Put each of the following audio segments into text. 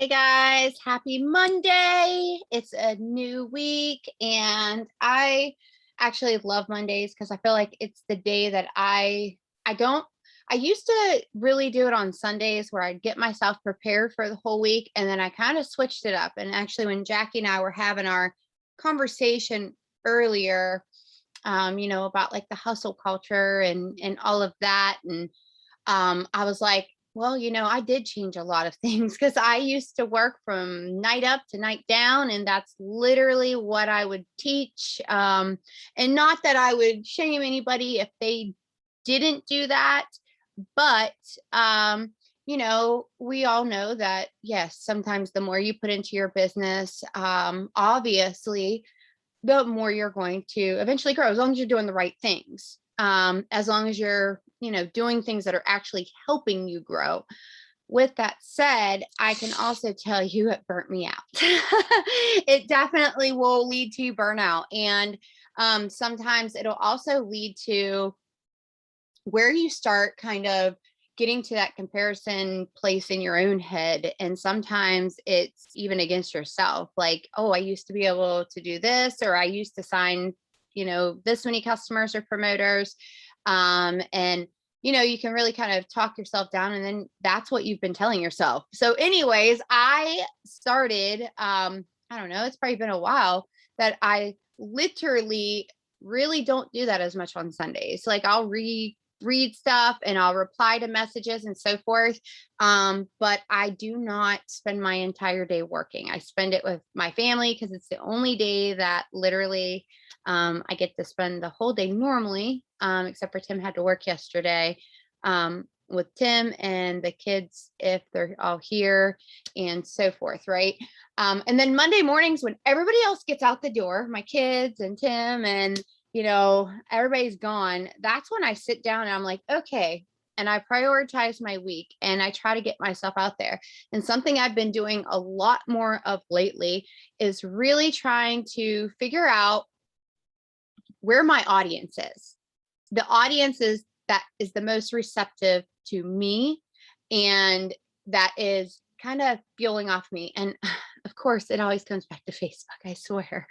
Hey guys, happy Monday. It's a new week and I actually love Mondays because I feel like it's the day that I don't I used to really do it on Sundays where I'd get myself prepared for the whole week and then I kind of switched it up. And actually when Jackie and I were having our conversation earlier, about like the hustle culture and all of that. And I was like, well, I did change a lot of things because I used to work from night up to night down, and that's literally what I would teach. And not that I would shame anybody if they didn't do that, but we all know that yes, sometimes the more you put into your business, obviously, the more you're going to eventually grow, as long as you're doing the right things. As long as you're, doing things that are actually helping you grow. With that said, I can also tell you it burnt me out. It definitely will lead to burnout. And sometimes it'll also lead to where you start kind of getting to that comparison place in your own head. And sometimes it's even against yourself, like, oh, I used to be able to do this, or I used to sign, this many customers or promoters. And you can really kind of talk yourself down, and then that's what you've been telling yourself. So anyways, I started, I don't know, it's probably been a while that I literally really don't do that as much on Sundays. Like I'll read stuff and I'll reply to messages and so forth. But I do not spend my entire day working. I spend it with my family because it's the only day that literally I get to spend the whole day normally, except for Tim had to work yesterday. With Tim and the kids, if they're all here and so forth, right? And then Monday mornings, when everybody else gets out the door, my kids and Tim and everybody's gone, that's when I sit down and I'm like, okay. And I prioritize my week and I try to get myself out there. And something I've been doing a lot more of lately is really trying to figure out where my audience is. The audience that is the most receptive to me and that is kind of fueling off me. And of course, it always comes back to Facebook, I swear.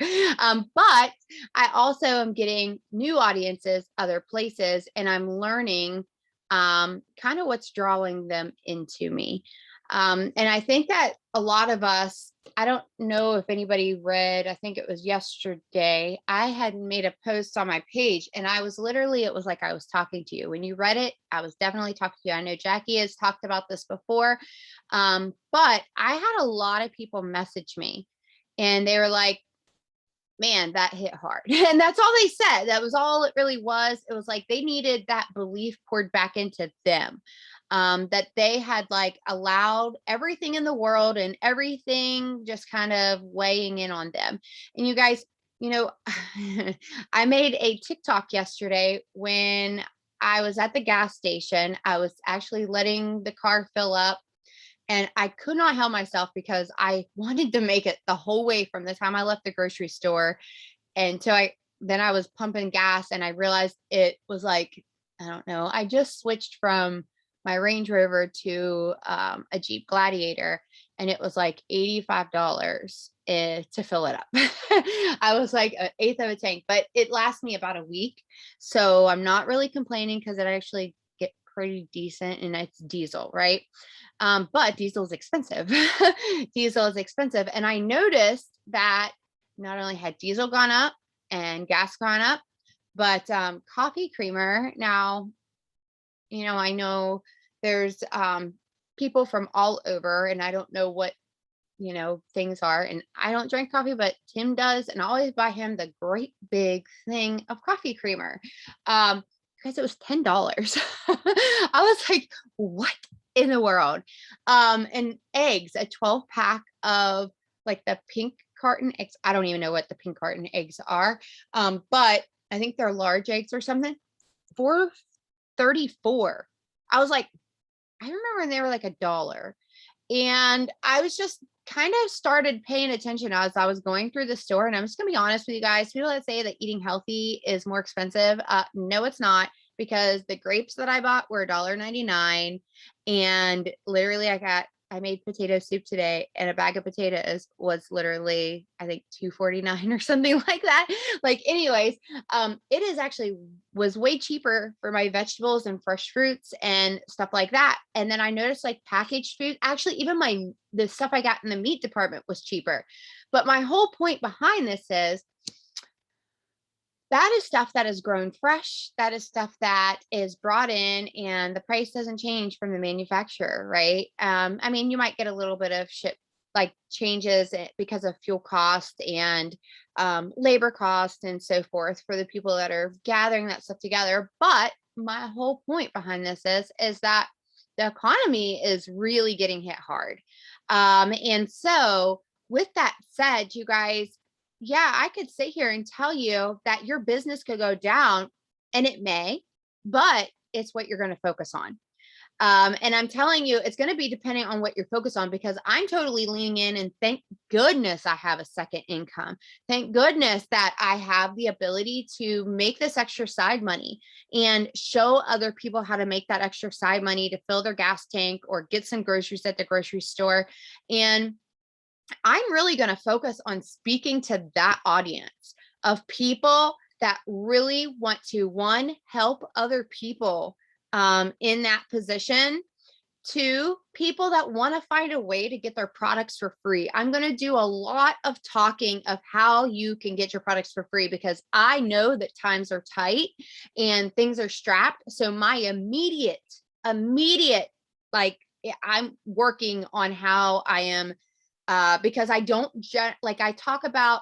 But I also am getting new audiences, other places, and I'm learning kind of what's drawing them into me. And I think that a lot of us, I don't know if anybody read, I think it was yesterday, I had made a post on my page and I was literally, it was like I was talking to you. When you read it, I was definitely talking to you. I know Jackie has talked about this before, but I had a lot of people message me and they were like, man, that hit hard. And that's all they said. That was all it really was. It was like they needed that belief poured back into them. That they had like allowed everything in the world and everything just kind of weighing in on them. And you guys, you know, I made a TikTok yesterday when I was at the gas station. I was actually letting the car fill up and I could not help myself because I wanted to make it the whole way from the time I left the grocery store. And so I was pumping gas and I realized it was like, I don't know, I just switched from my Range Rover to a Jeep Gladiator and it was like $85 to fill it up. I was like an eighth of a tank, but it lasts me about a week. So I'm not really complaining because it actually get pretty decent and it's diesel, right? But diesel is expensive. Diesel is expensive. And I noticed that not only had diesel gone up and gas gone up, but coffee creamer. Now, I know there's people from all over, and I don't know what, things are. And I don't drink coffee, but Tim does. And I always buy him the great big thing of coffee creamer. Because it was $10. I was like, what in the world? And eggs, a 12 pack of like the pink carton eggs. I don't even know what the pink carton eggs are. But I think they're large eggs or something. 4.34. I was like, I remember when they were like $1. And I was just kind of started paying attention as I was going through the store. And I'm just gonna be honest with you guys. People that say that eating healthy is more expensive. No, it's not, because the grapes that I bought were $1.99. And literally I got I made potato soup today, and a bag of potatoes was literally, I think, 2.49 or something like that. Like, anyways, it is actually was way cheaper for my vegetables and fresh fruits and stuff like that. And then I noticed like packaged food, actually, even the stuff I got in the meat department was cheaper. But my whole point behind this is that is stuff that is grown fresh. That is stuff that is brought in, and the price doesn't change from the manufacturer, right? I mean, you might get a little bit of changes because of fuel cost and labor cost and so forth for the people that are gathering that stuff together. But my whole point behind this is that the economy is really getting hit hard. And so, with that said, you guys, yeah, I could sit here and tell you that your business could go down, and it may, but it's what you're going to focus on. And I'm telling you, it's going to be depending on what you're focused on, because I'm totally leaning in, and thank goodness I have a second income. Thank goodness that I have the ability to make this extra side money and show other people how to make that extra side money to fill their gas tank or get some groceries at the grocery store. And I'm really going to focus on speaking to that audience of people that really want to, one, help other people in that position. Two, people that want to find a way to get their products for free. I'm going to do a lot of talking of how you can get your products for free, because I know that times are tight and things are strapped. So my immediate, like, I'm working on how I am, because I don't like, I talk about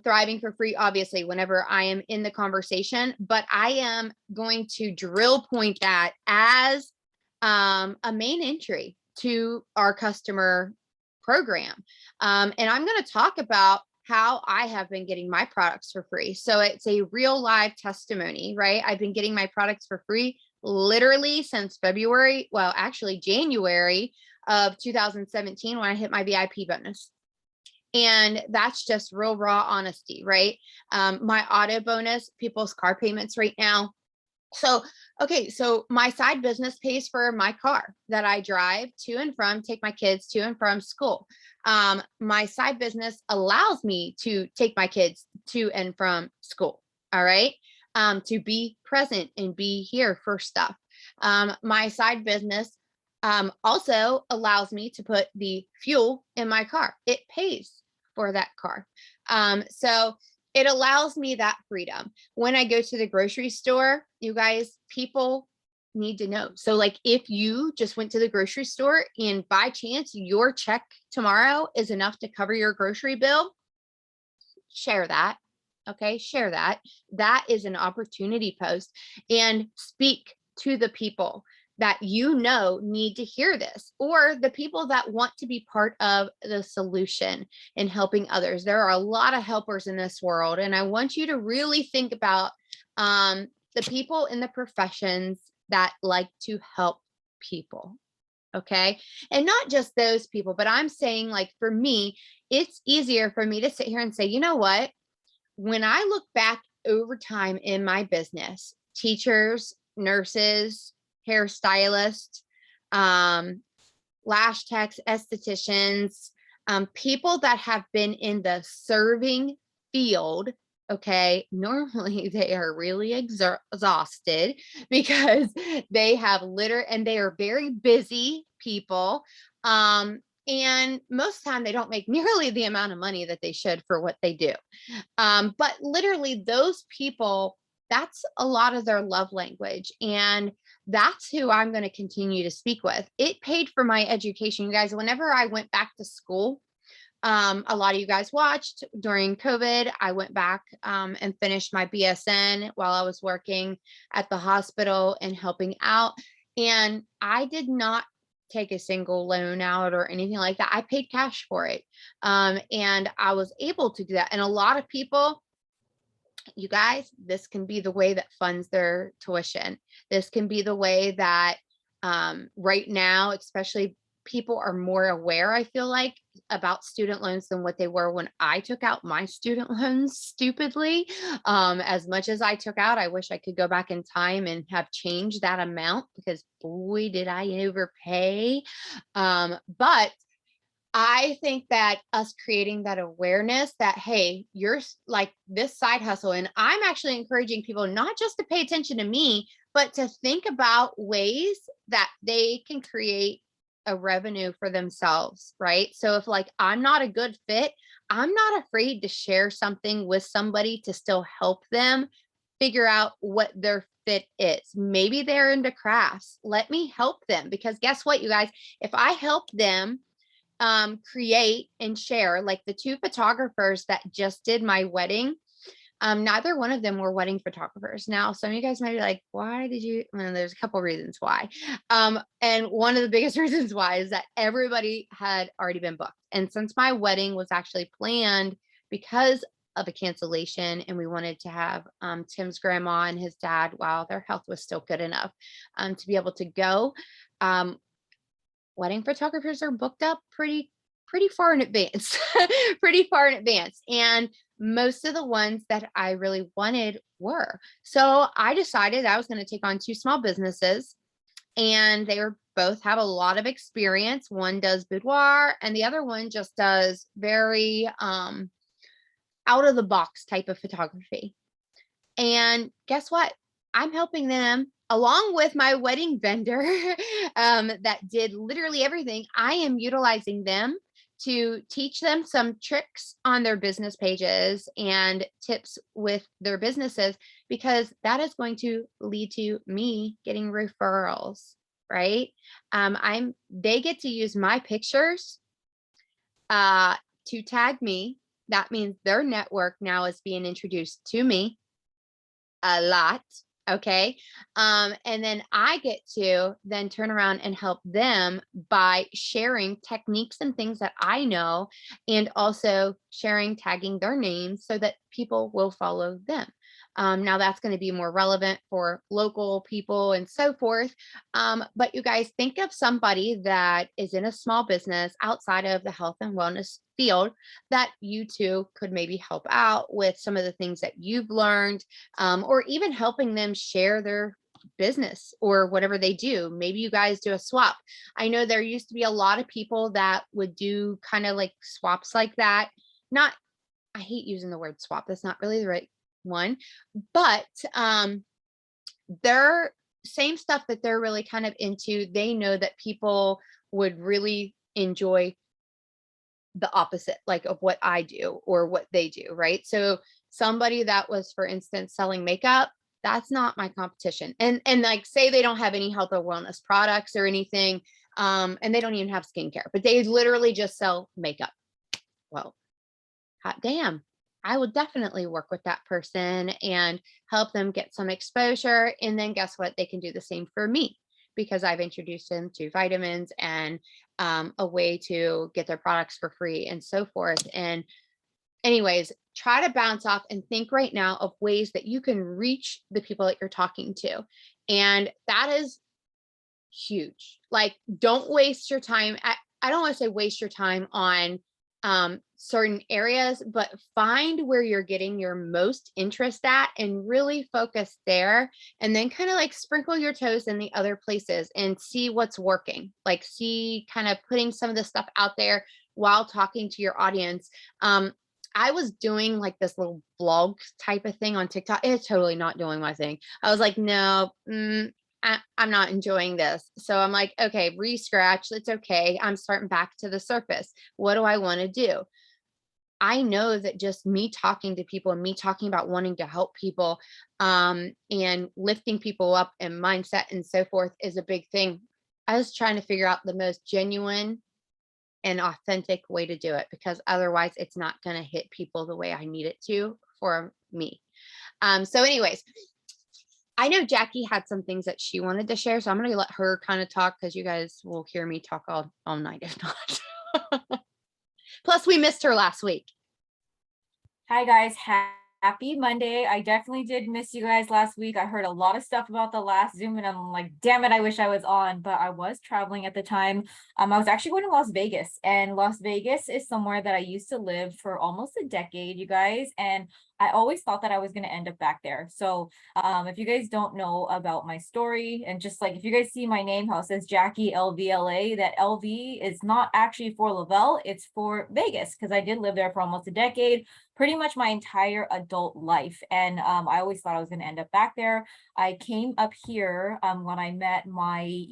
thriving for free, obviously, whenever I am in the conversation, but I am going to drill point that as a main entry to our customer program. And I'm going to talk about how I have been getting my products for free. So it's a real live testimony, right? I've been getting my products for free literally since February, well, actually January of 2017, when I hit my VIP bonus. And that's just real raw honesty, right? My auto bonus, people's car payments right now. So, okay, so my side business pays for my car that I drive to and from, take my kids to and from school. My side business allows me to take my kids to and from school. All right. To be present and be here for stuff. My side business also allows me to put the fuel in my car. It pays for that car. So it allows me that freedom. When I go to the grocery store, you guys, people need to know. So, like, if you just went to the grocery store and by chance your check tomorrow is enough to cover your grocery bill, share that. Okay, share that. That is an opportunity post, and speak to the people that you know need to hear this, or the people that want to be part of the solution in helping others. There are a lot of helpers in this world, and I want you to really think about the people in the professions that like to help people. Okay. And not just those people, but I'm saying, like, for me, it's easier for me to sit here and say, you know what? When I look back over time in my business, teachers, nurses, hairstylists, um, lash techs, estheticians, people that have been in the serving field, okay, normally they are really exhausted because they have and they are very busy people. And most of the time they don't make nearly the amount of money that they should for what they do. But literally, those people, that's a lot of their love language. And that's who I'm going to continue to speak with. It paid for my education. You guys, whenever I went back to school, a lot of you guys watched during COVID, I went back and finished my BSN while I was working at the hospital and helping out. And I did not take a single loan out or anything like that. I paid cash for it. And I was able to do that. And a lot of people, you guys, this can be the way that funds their tuition. This can be the way that right now, especially people are more aware, I feel like, about student loans than what they were when I took out my student loans stupidly. As much as I took out, I wish I could go back in time and have changed that amount, because boy, did I overpay. But I think that us creating that awareness that, hey, you're like this side hustle. And I'm actually encouraging people not just to pay attention to me, but to think about ways that they can create a revenue for themselves. Right. So if like I'm not a good fit, I'm not afraid to share something with somebody to still help them figure out what their fit is. Maybe they're into crafts. Let me help them, because guess what, you guys? If I help them create and share, like the two photographers that just did my wedding, neither one of them were wedding photographers. Now, some of you guys might be like, why did you? Well, there's a couple of reasons why. And one of the biggest reasons why is that everybody had already been booked. And since my wedding was actually planned because of a cancellation, and we wanted to have Tim's grandma and his dad, while their health was still good enough to be able to go, wedding photographers are booked up pretty far in advance, pretty far in advance. And most of the ones that I really wanted were. So I decided I was going to take on two small businesses, and they were both have a lot of experience. One does boudoir and the other one just does very out of the box type of photography. And guess what? I'm helping them along with my wedding vendor that did literally everything. I am utilizing them to teach them some tricks on their business pages and tips with their businesses, because that is going to lead to me getting referrals, right? They get to use my pictures to tag me. That means their network now is being introduced to me a lot. Okay. And then I get to then turn around and help them by sharing techniques and things that I know, and also sharing, tagging their names so that people will follow them. Now that's going to be more relevant for local people and so forth. But you guys, think of somebody that is in a small business outside of the health and wellness field that you too could maybe help out with some of the things that you've learned, or even helping them share their business or whatever they do. Maybe you guys do a swap. I know there used to be a lot of people that would do kind of like swaps like that. Not, I hate using the word swap. That's not really the right one, but they're same stuff that they're really kind of into. They know that people would really enjoy the opposite, like of what I do or what they do, right? So somebody that was, for instance, selling makeup, that's not my competition. And like, say they don't have any health or wellness products or anything, and they don't even have skincare, but they literally just sell makeup. Well, hot damn, I will definitely work with that person and help them get some exposure. And then guess what? They can do the same for me, because I've introduced them to vitamins and a way to get their products for free and so forth. And anyways, try to bounce off and think right now of ways that you can reach the people that you're talking to. And that is huge. Like, don't waste your time. I don't want to say waste your time on certain areas, but find where you're getting your most interest at and really focus there. And then kind of like sprinkle your toes in the other places and see what's working. Like, see kind of putting some of the stuff out there while talking to your audience. I was doing like this little blog type of thing on TikTok. It's totally not doing my thing. I was like, no, I'm not enjoying this. So I'm like, okay, re-scratch. It's okay. I'm starting back to the surface. What do I want to do? I know that just me talking to people and me talking about wanting to help people and lifting people up and mindset and so forth is a big thing. I was trying to figure out the most genuine and authentic way to do it, because otherwise it's not going to hit people the way I need it to for me. So anyways, I know Jackie had some things that she wanted to share, so I'm going to let her kind of talk, because you guys will hear me talk all night if not. Plus, we missed her last week. Hi guys, Happy Monday. I definitely did miss you guys last week. I heard a lot of stuff about the last Zoom and I'm like, damn it, I wish I was on, but I was traveling at the time. I was actually going to Las Vegas, and Las Vegas is somewhere that I used to live for almost a decade, you guys. And I always thought that I was going to end up back there. So, if you guys don't know about my story, and just like if you guys see my name, how it says Jackie LVLA, that LV is not actually for Lavelle, it's for Vegas, because I did live there for almost a decade, pretty much my entire adult life. And I always thought I was going to end up back there. I came up here when I met my,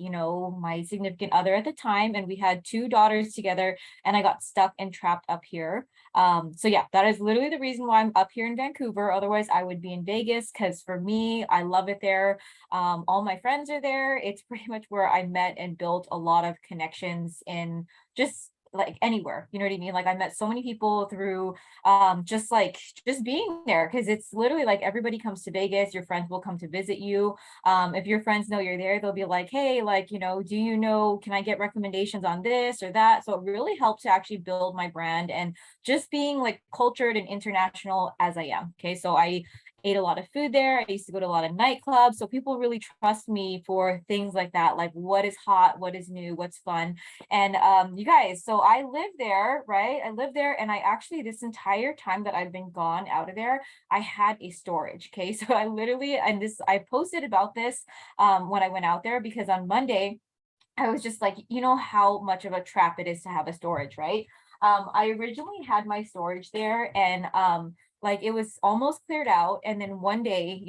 my significant other at the time, and we had two daughters together, and I got stuck and trapped up here. So yeah, that is literally the reason why I'm up here in Vancouver. Otherwise, I would be in Vegas, because for me, I love it there. All my friends are there. It's pretty much where I met and built a lot of connections in just like anywhere, you know what I mean? Like I met so many people through just being there, because it's literally like everybody comes to Vegas, your friends will come to visit you. If your friends know you're there, they'll be like, hey, like, do you know, can I get recommendations on this or that? So it really helped to actually build my brand and just being like cultured and international as I am. Okay, so I ate a lot of food there. I used to go to a lot of nightclubs. So people really trust me for things like that, like what is hot, what is new, what's fun. And you guys, so I live there, right? I live there, and I actually, this entire time that I've been gone out of there, I had a storage. Okay. So I literally, and this, I posted about this when I went out there, because on Monday, I was just like, you know how much of a trap it is to have a storage, right? I originally had my storage there, and like it was almost cleared out. And then one day,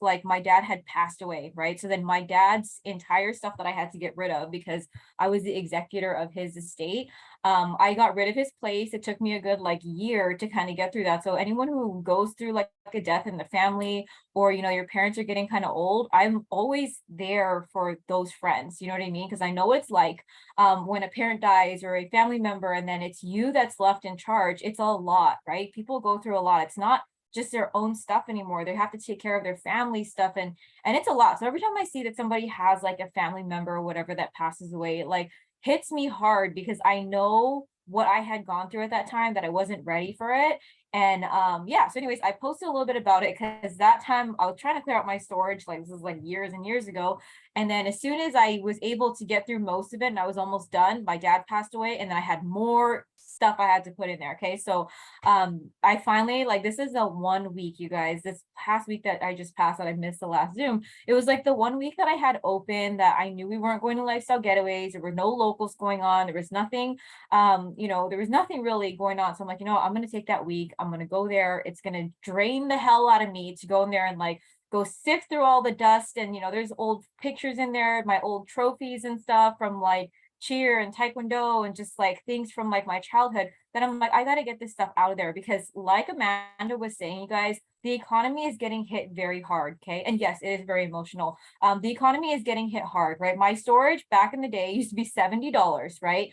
like my dad had passed away, right? So then my dad's entire stuff that I had to get rid of, because I was the executor of his estate. I got rid of his place. It took me a good like year to kind of get through that. So anyone who goes through like a death in the family, or your parents are getting kind of old, I'm always there for those friends, you know what I mean? Because I know it's like when a parent dies or a family member, and then it's you that's left in charge. It's a lot, right? People go through a lot. It's not just their own stuff anymore. They have to take care of their family stuff, and it's a lot. So every time I see that somebody has like a family member or whatever that passes away, it like hits me hard, because I know what I had gone through at that time, that I wasn't ready for it. And yeah, so anyways, I posted a little bit about it, because that time I was trying to clear out my storage, like this was like years and years ago. And then as soon as I was able to get through most of it and I was almost done, my dad passed away, and then I had more stuff I had to put in there. Okay. So I finally, like, this is a 1 week, you guys, this past week that I just passed, that I missed the last Zoom. It was like the 1 week that I had open, that I knew we weren't going to lifestyle getaways. There were no locals going on. There was nothing, there was nothing really going on. So I'm like, I'm going to take that week. I'm going to go there. It's going to drain the hell out of me to go in there and like go sift through all the dust. And, there's old pictures in there, my old trophies and stuff from like cheer and taekwondo, and just like things from like my childhood, that I'm like, I got to get this stuff out of there, because like Amanda was saying, you guys, the economy is getting hit very hard. Okay. And yes, it is very emotional. The economy is getting hit hard, right? My storage back in the day used to be $70, right?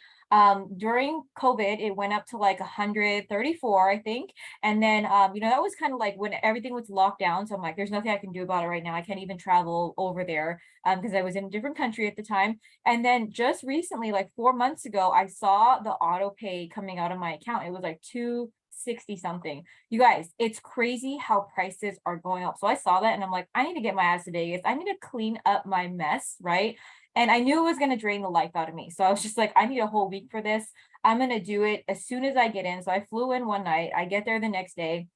During COVID, it went up to like 134, I think. And then, that was kind of like when everything was locked down. So I'm like, there's nothing I can do about it right now. I can't even travel over there, because I was in a different country at the time. And then just recently, like 4 months ago, I saw the auto pay coming out of my account. It was like 260 something. You guys, it's crazy how prices are going up. So I saw that, and I'm like, I need to get my ass to Vegas. I need to clean up my mess, right? And I knew it was going to drain the life out of me. So I was just like, I need a whole week for this. I'm going to do it as soon as I get in. So I flew in one night. I get there the next day,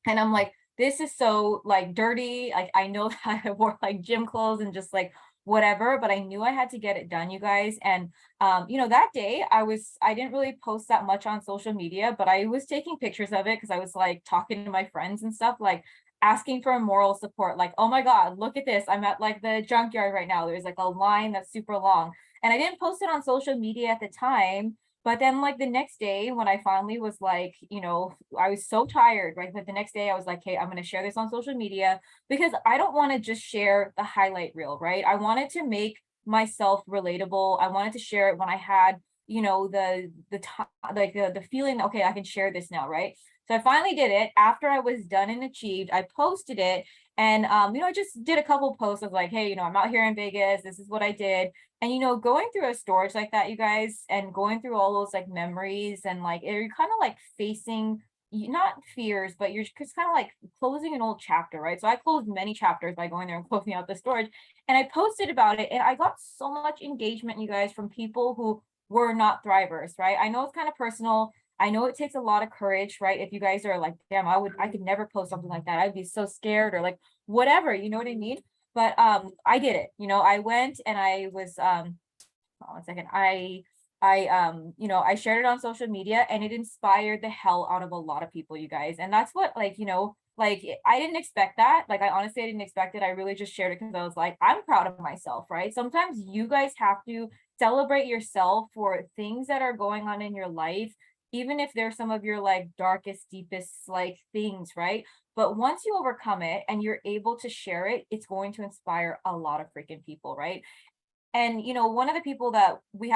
and I'm like, this is so like dirty. Like I know that I wore like gym clothes and just like whatever, but I knew I had to get it done, you guys. And that day I didn't really post that much on social media, but I was taking pictures of it, because I was like talking to my friends and stuff, like asking for moral support, like, oh my God, look at this. I'm at like the junkyard right now. There's like a line that's super long. And I didn't post it on social media at the time. But then like the next day, when I finally was like, I was so tired, right? But the next day I was like, hey, I'm going to share this on social media, because I don't want to just share the highlight reel, right? I wanted to make myself relatable. I wanted to share it when I had, the time, like the feeling, okay, I can share this now, right? So I finally did it. After I was done and achieved, I posted it. And I just did a couple posts of like, hey, I'm out here in Vegas. This is what I did. And going through a storage like that, you guys, and going through all those like memories, and like you're kind of like facing, not fears, but you're just kind of like closing an old chapter, right? So I closed many chapters by going there and closing out the storage. And I posted about it and I got so much engagement, you guys, from people who were not thrivers, right? I know it's kind of personal. I know it takes a lot of courage, right? If you guys are like, damn, I could never post something like that. I'd be so scared or like whatever, you know what I mean? But I did it. I went and I was hold on one second. I shared it on social media and it inspired the hell out of a lot of people, you guys. And that's what I didn't expect that. Like I honestly I didn't expect it. I really just shared it because I was like, I'm proud of myself, right? Sometimes you guys have to celebrate yourself for things that are going on in your life, even if they're some of your like darkest, deepest like things, right? But once you overcome it and you're able to share it, it's going to inspire a lot of freaking people, right? And one of the people that I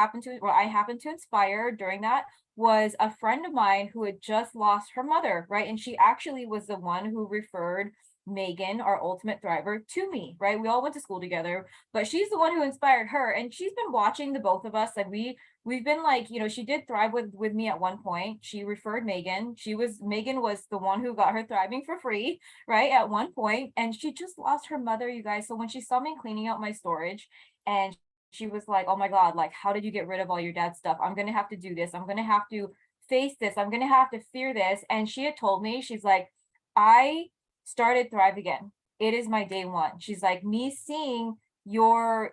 happened to inspire during that was a friend of mine who had just lost her mother, right? And she actually was the one who referred Megan, our ultimate thriver, to me, right? We all went to school together, but she's the one who inspired her. And she's been watching the both of us. Like we've been like, she did thrive with me at one point. She referred Megan. Megan was the one who got her thriving for free, right? At one point, and she just lost her mother, you guys. So when she saw me cleaning out my storage, and she was like, oh my God, like, how did you get rid of all your dad's stuff? I'm going to have to do this. I'm going to have to face this. I'm going to have to fear this. And she had told me, she's like, I started Thrive Again. It is my day one. She's like, me seeing your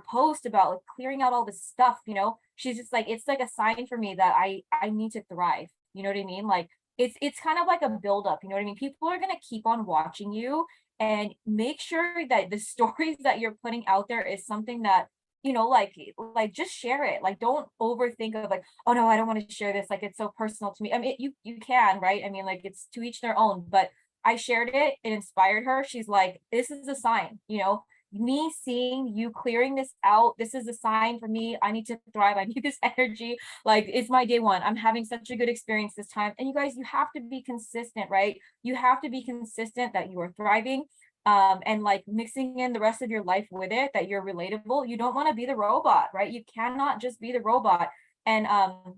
post about like clearing out all this stuff, she's just like, it's like a sign for me that I need to thrive. You know what I mean? Like it's kind of like a buildup, you know what I mean? People are gonna keep on watching you, and make sure that the stories that you're putting out there is something that just share it. Like don't overthink of like, oh no, I don't want to share this, like it's so personal to me. I mean you can, right? I mean, like it's to each their own, but I shared it, it inspired her. She's like, this is a sign, me seeing you clearing this out, this is a sign for me. I need to thrive. I need this energy. Like it's my day one. I'm having such a good experience this time. And you guys, you have to be consistent, right? You have to be consistent that you are thriving, and like mixing in the rest of your life with it, that you're relatable. You don't want to be the robot, right? You cannot just be the robot. And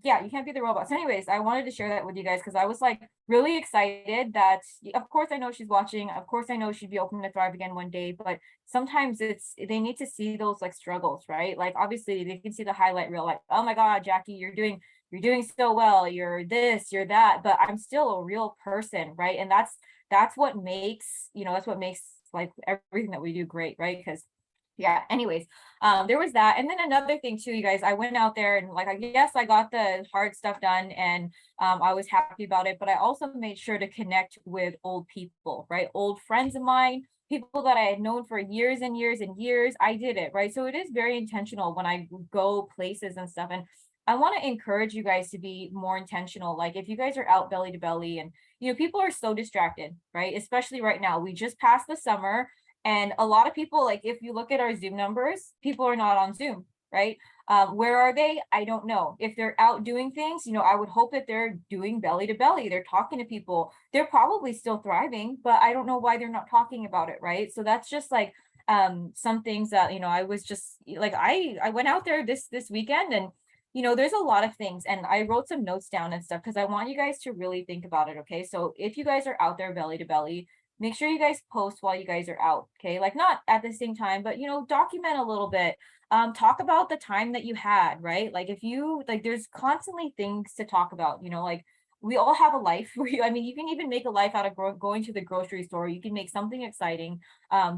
yeah, you can't be the robot. So anyways, I wanted to share that with you guys because I was like really excited that, of course I know she's watching, of course I know she'd be open to Thrive Again one day, but sometimes they need to see those like struggles, right? Like obviously they can see the highlight reel, like, oh my God, Jackie, you're doing so well, you're this, you're that, but I'm still a real person, right? And that's what makes, like everything that we do great, right? Because yeah, anyways, there was that. And then another thing too, you guys, I went out there and like, I guess I got the hard stuff done, and I was happy about it, but I also made sure to connect with old people, right? Old friends of mine, people that I had known for years and years and years. I did it, right? So it is very intentional when I go places and stuff. And I want to encourage you guys to be more intentional. Like if you guys are out belly to belly, and people are so distracted, right? Especially right now. We just passed the summer, and a lot of people, like if you look at our Zoom numbers, people are not on Zoom, right? Where are they? I don't know. If they're out doing things, I would hope that they're doing belly to belly. They're talking to people. They're probably still thriving, but I don't know why they're not talking about it, right? So that's just like some things that I was just like, I went out there this weekend, and there's a lot of things, and I wrote some notes down and stuff because I want you guys to really think about it. Okay, so if you guys are out there belly to belly, make sure you guys post while you guys are out. Okay, like not at the same time, but document a little bit. Talk about the time that you had, right? Like if you like, there's constantly things to talk about. Like we all have a life. I mean, you can even make a life out of going to the grocery store. You can make something exciting,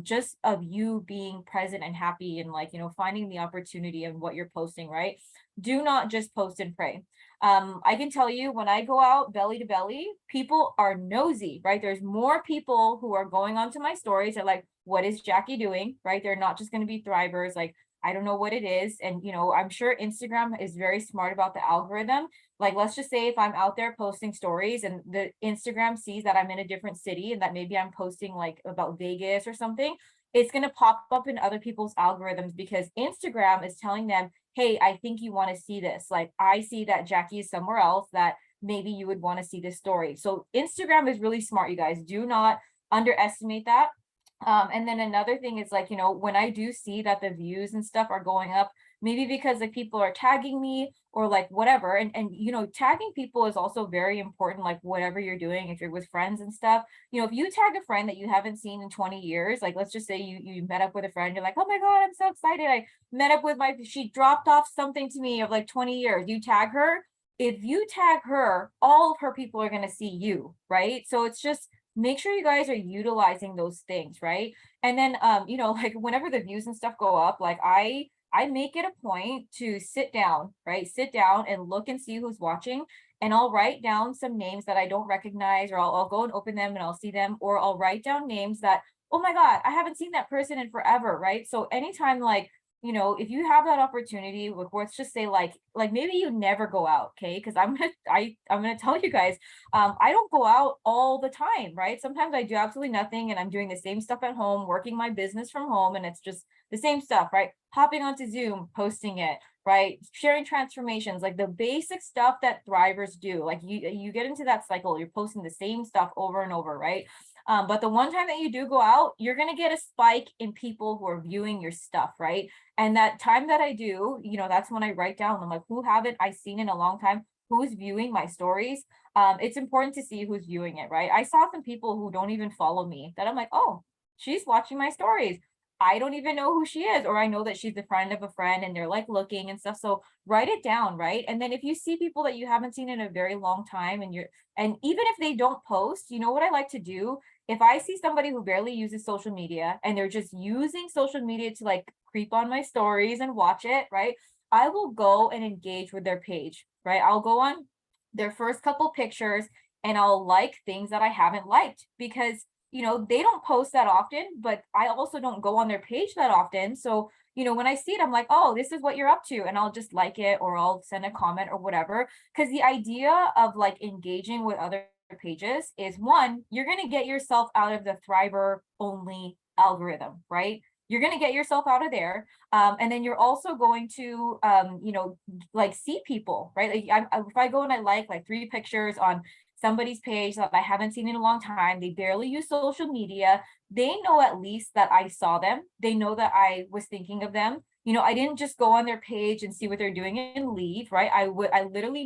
just of you being present and happy, and like finding the opportunity of what you're posting, right? Do not just post and pray. I can tell you when I go out belly to belly, people are nosy, right? There's more people who are going onto my stories. They're like, what is Jackie doing? Right? They're not just going to be thrivers. Like, I don't know what it is. And, I'm sure Instagram is very smart about the algorithm. Like, let's just say if I'm out there posting stories and the Instagram sees that I'm in a different city and that maybe I'm posting like about Vegas or something, it's going to pop up in other people's algorithms because Instagram is telling them, hey, I think you want to see this. Like, I see that Jackie is somewhere else, that maybe you would want to see this story. So Instagram is really smart, you guys. Do not underestimate that. And then another thing is like, when I do see that the views and stuff are going up maybe because like people are tagging me or like whatever. And tagging people is also very important, like whatever you're doing, if you're with friends and stuff. If you tag a friend that you haven't seen in 20 years, like let's just say you met up with a friend, you're like, oh my God, I'm so excited. I met up with she dropped off something to me of like 20 years. You tag her. If you tag her, all of her people are going to see you, right? So it's just make sure you guys are utilizing those things, right? And then like whenever the views and stuff go up, like I make it a point to sit down, right? Sit down and look and see who's watching. And I'll write down some names that I don't recognize, or I'll go and open them and I'll see them, or I'll write down names that, oh my God, I haven't seen that person in forever, right? So anytime like, if you have that opportunity, like let's just say like maybe you never go out, okay? Because I'm gonna tell you guys, I don't go out all the time, right? Sometimes I do absolutely nothing and I'm doing the same stuff at home, working my business from home, and it's just the same stuff, right? Hopping onto Zoom, posting it, right? Sharing transformations, like the basic stuff that thrivers do. Like you get into that cycle, you're posting the same stuff over and over, right? But the one time that you do go out, you're going to get a spike in people who are viewing your stuff, right? And that time that I do, that's when I write down, I'm like, who haven't I seen in a long time? Who's viewing my stories? It's important to see who's viewing it, right? I saw some people who don't even follow me that I'm like, oh, she's watching my stories. I don't even know who she is, or I know that she's a friend of a friend and they're like looking and stuff. So write it down, right? And then if you see people that you haven't seen in a very long time and even if they don't post, what I like to do, if I see somebody who barely uses social media and they're just using social media to like creep on my stories and watch it, right? I will go and engage with their page, right? I'll go on their first couple pictures and I'll like things that I haven't liked because they don't post that often, but I also don't go on their page that often. So, when I see it, I'm like, oh, this is what you're up to. And I'll just like it or I'll send a comment or whatever. Because the idea of like engaging with other pages is one, you're going to get yourself out of the Thriver only algorithm, right? You're going to get yourself out of there. And then you're also going to, like see people, right? Like if I go and I like 3 pictures on somebody's page that I haven't seen in a long time, they barely use social media, they know at least that I saw them. They know that I was thinking of them. I didn't just go on their page and see what they're doing and leave, right? I literally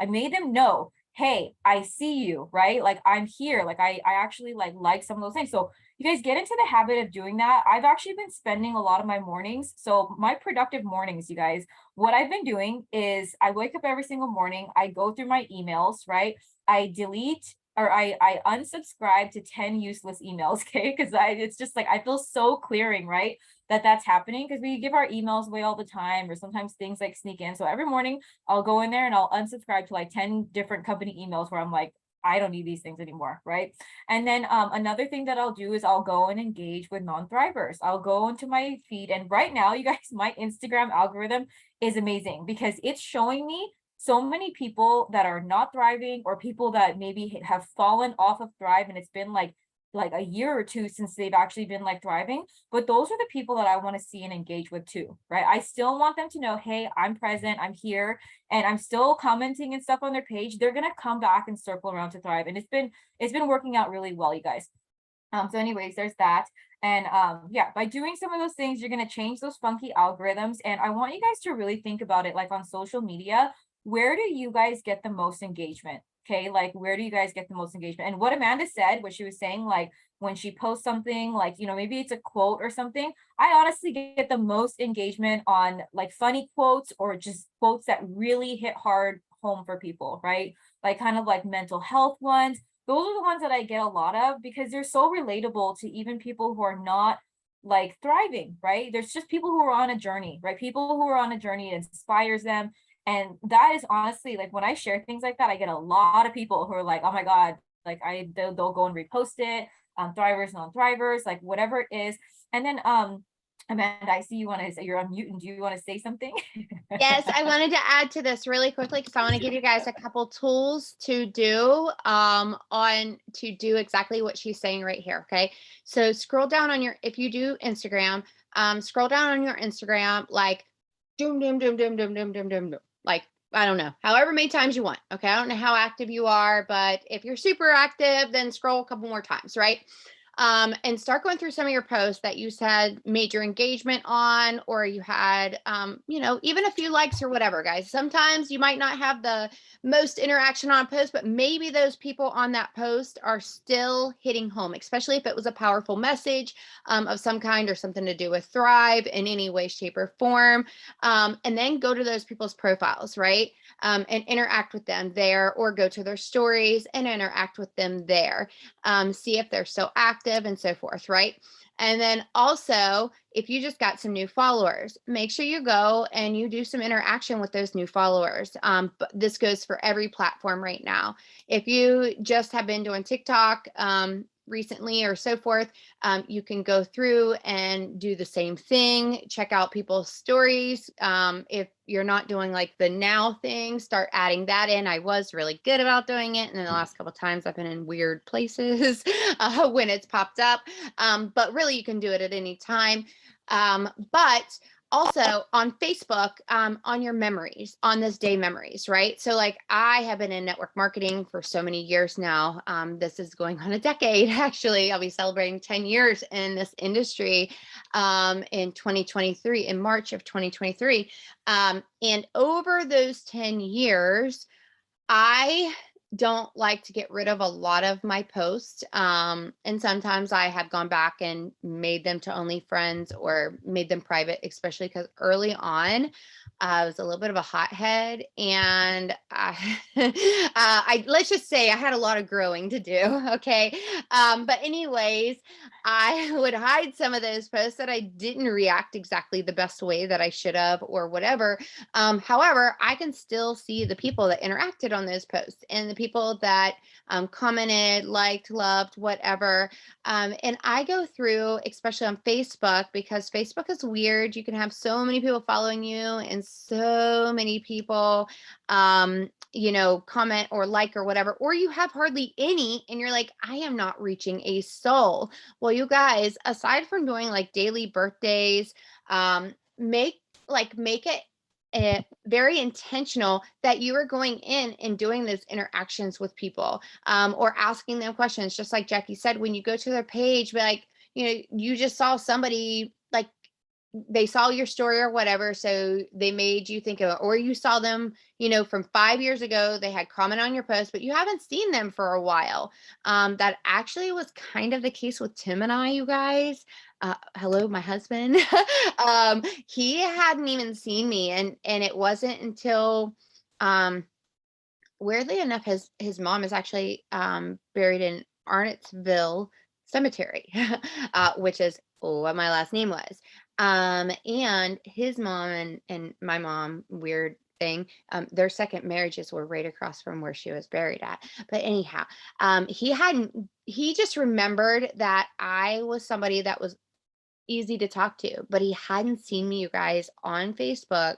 I made them know, hey, I see you, right? Like I'm here. Like I actually like some of those things. So you guys get into the habit of doing that. I've actually been spending a lot of my mornings. So my productive mornings, you guys, what I've been doing is I wake up every single morning, I go through my emails, right? I delete or I unsubscribe to 10 useless emails, okay? Because it's just like I feel so clearing, right? That's happening because we give our emails away all the time, or sometimes things like sneak in. So every morning I'll go in there and I'll unsubscribe to like 10 different company emails where I'm like, I don't need these things anymore, right? And then another thing that I'll do is I'll go and engage with non-thrivers. I'll go into my feed, and right now, you guys, my Instagram algorithm is amazing because it's showing me so many people that are not thriving or people that maybe have fallen off of Thrive and it's been like a year or two since they've actually been like thriving. But those are the people that I want to see and engage with too, right? I still want them to know, hey, I'm present, I'm here, and I'm still commenting and stuff on their page. They're gonna come back and circle around to Thrive. And it's been working out really well, you guys. So anyways, there's that. And yeah, by doing some of those things, you're going to change those funky algorithms. And I want you guys to really think about it, like on social media, where do you guys get the most engagement? Okay, like where do you guys get the most engagement? And what Amanda said, what she was saying, like when she posts something, like, maybe it's a quote or something, I honestly get the most engagement on like funny quotes or just quotes that really hit hard home for people, right? Like kind of like mental health ones. Those are the ones that I get a lot of because they're so relatable to even people who are not like thriving, right? There's just people who are on a journey, right? People who are on a journey, it inspires them. And that is honestly like when I share things like that, I get a lot of people who are like, oh my God, like they'll go and repost it, thrivers, non-thrivers, like whatever it is. And then Amanda, I see you want to say you're on mute, and do you want to say something? Yes, I wanted to add to this really quickly because I want to give you guys a couple tools to do on to do exactly what she's saying right here. Okay. So scroll down on if you do Instagram, scroll down on your Instagram, like doom, doom, doom, doom, doom, doom, doom, doom, doom. Like, I don't know, however many times you want. Okay. I don't know how active you are, but if you're super active, then scroll a couple more times, right? And start going through some of your posts that you said major engagement on, or you had, even a few likes or whatever, guys. Sometimes you might not have the most interaction on a post, but maybe those people on that post are still hitting home, especially if it was a powerful message of some kind or something to do with Thrive in any way, shape, or form. And then go to those people's profiles, right? And interact with them there, or go to their stories and interact with them there. See if they're still active and so forth, right? And then also, if you just got some new followers, make sure you go and you do some interaction with those new followers. But this goes for every platform right now. If you just have been doing TikTok recently or so forth, you can go through and do the same thing. Check out people's stories. If you're not doing like the now thing, start adding that in. I was really good about doing it. And then the last couple of times I've been in weird places when it's popped up. But really you can do it at any time. But also on Facebook, on your memories, on this day memories, right? So like I have been in network marketing for so many years now. This is going on a decade, actually. I'll be celebrating 10 years in this industry in 2023, in March of 2023. And over those 10 years, I don't like to get rid of a lot of my posts. And sometimes I have gone back and made them to only friends or made them private, especially because early on, I was a little bit of a hothead, and let's just say I had a lot of growing to do. Okay. But anyways, I would hide some of those posts that I didn't react exactly the best way that I should have or whatever. However, I can still see the people that interacted on those posts and the people that commented, liked, loved, whatever. And I go through, especially on Facebook, because Facebook is weird. You can have so many people following you and so many people, comment or like or whatever, or you have hardly any and you're like, I am not reaching a soul. Well, you guys, aside from doing like daily birthdays, make it very intentional that you are going in and doing those interactions with people, or asking them questions. Just like Jackie said, when you go to their page, be like, you just saw somebody, like they saw your story or whatever, so they made you think of it, or you saw them, from 5 years ago, they had comment on your post, but you haven't seen them for a while. That actually was kind of the case with Tim and I, you guys. Hello, my husband. He hadn't even seen me, and it wasn't until, weirdly enough, his mom is actually buried in Arnottsville Cemetery, which is what my last name was. And his mom and my mom, weird thing, their second marriages were right across from where she was buried at. But anyhow, he just remembered that I was somebody that was easy to talk to, but he hadn't seen me, you guys, on Facebook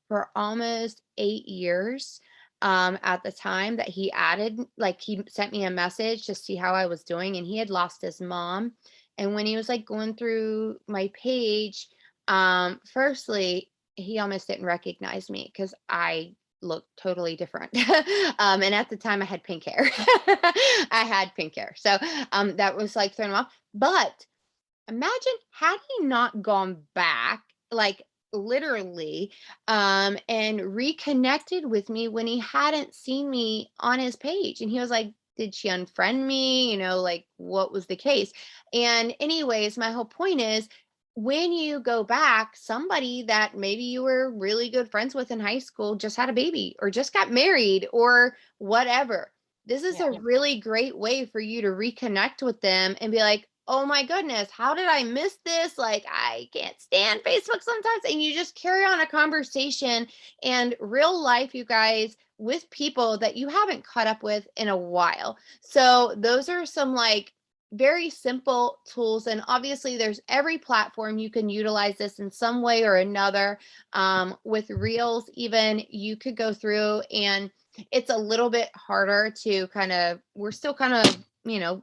for almost 8 years. At the time that he added, like he sent me a message to see how I was doing, and he had lost his mom. And when he was like going through my page, firstly, he almost didn't recognize me because I looked totally different. And at the time I had pink hair. I had pink hair. So that was like throwing him off. But imagine had he not gone back, like literally, and reconnected with me when he hadn't seen me on his page. And he was like, did she unfriend me? Like what was the case? And anyways, my whole point is, when you go back, somebody that maybe you were really good friends with in high school just had a baby or just got married or whatever. This is a Yeah. really great way for you to reconnect with them and be like, oh my goodness, how did I miss this? Like, I can't stand Facebook sometimes. And you just carry on a conversation and real life, you guys, with people that you haven't caught up with in a while. So, those are some like very simple tools. And obviously, there's every platform you can utilize this in some way or another. With Reels, even you could go through, and it's a little bit harder to we're still kind of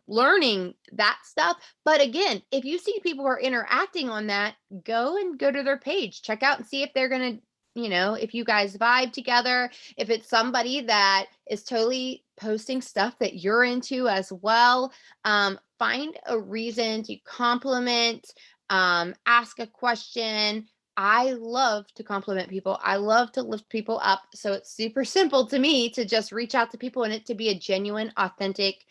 learning that stuff. But again, if you see people who are interacting on that, go to their page, check out and see if they're going to, if you guys vibe together, if it's somebody that is totally posting stuff that you're into as well. find a reason to compliment, ask a question. I love to compliment people. I love to lift people up. So it's super simple to me to just reach out to people and it to be a genuine, authentic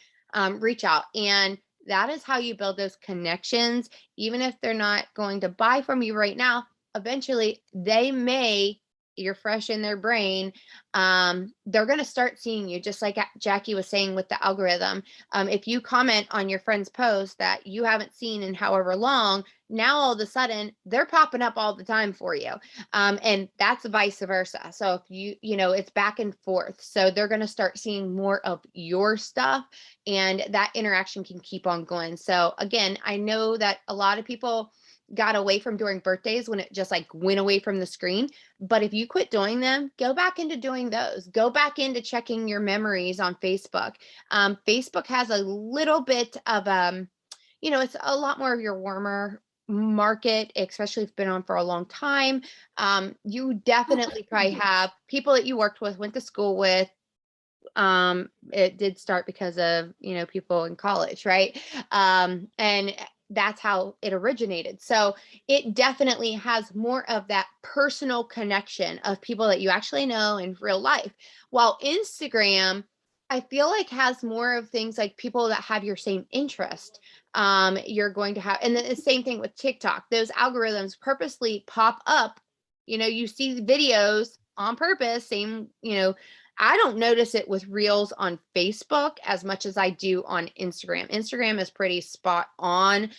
reach out. And that is how you build those connections. Even if they're not going to buy from you right now, eventually they may, you're fresh in their brain. They're going to start seeing you, just like Jackie was saying with the algorithm. If you comment on your friend's post that you haven't seen in however long, now all of a sudden they're popping up all the time for you. And that's vice versa. So if it's back and forth. So they're going to start seeing more of your stuff, and that interaction can keep on going. So again, I know that a lot of people got away from doing birthdays when it just like went away from the screen. But if you quit doing them, go back into doing those. Go back into checking your memories on Facebook. Facebook has a little bit of it's a lot more of your warmer market, especially if it's been on for a long time. You definitely probably have people that you worked with, went to school with. It did start because of people in college, right? And that's how it originated. So it definitely has more of that personal connection of people that you actually know in real life, while Instagram, I feel like, has more of things like people that have your same interest. You're going to have, and then the same thing with TikTok. Those algorithms purposely pop up. You see videos on purpose. Same, I don't notice it with reels on Facebook as much as I do on Instagram. Instagram is pretty spot on.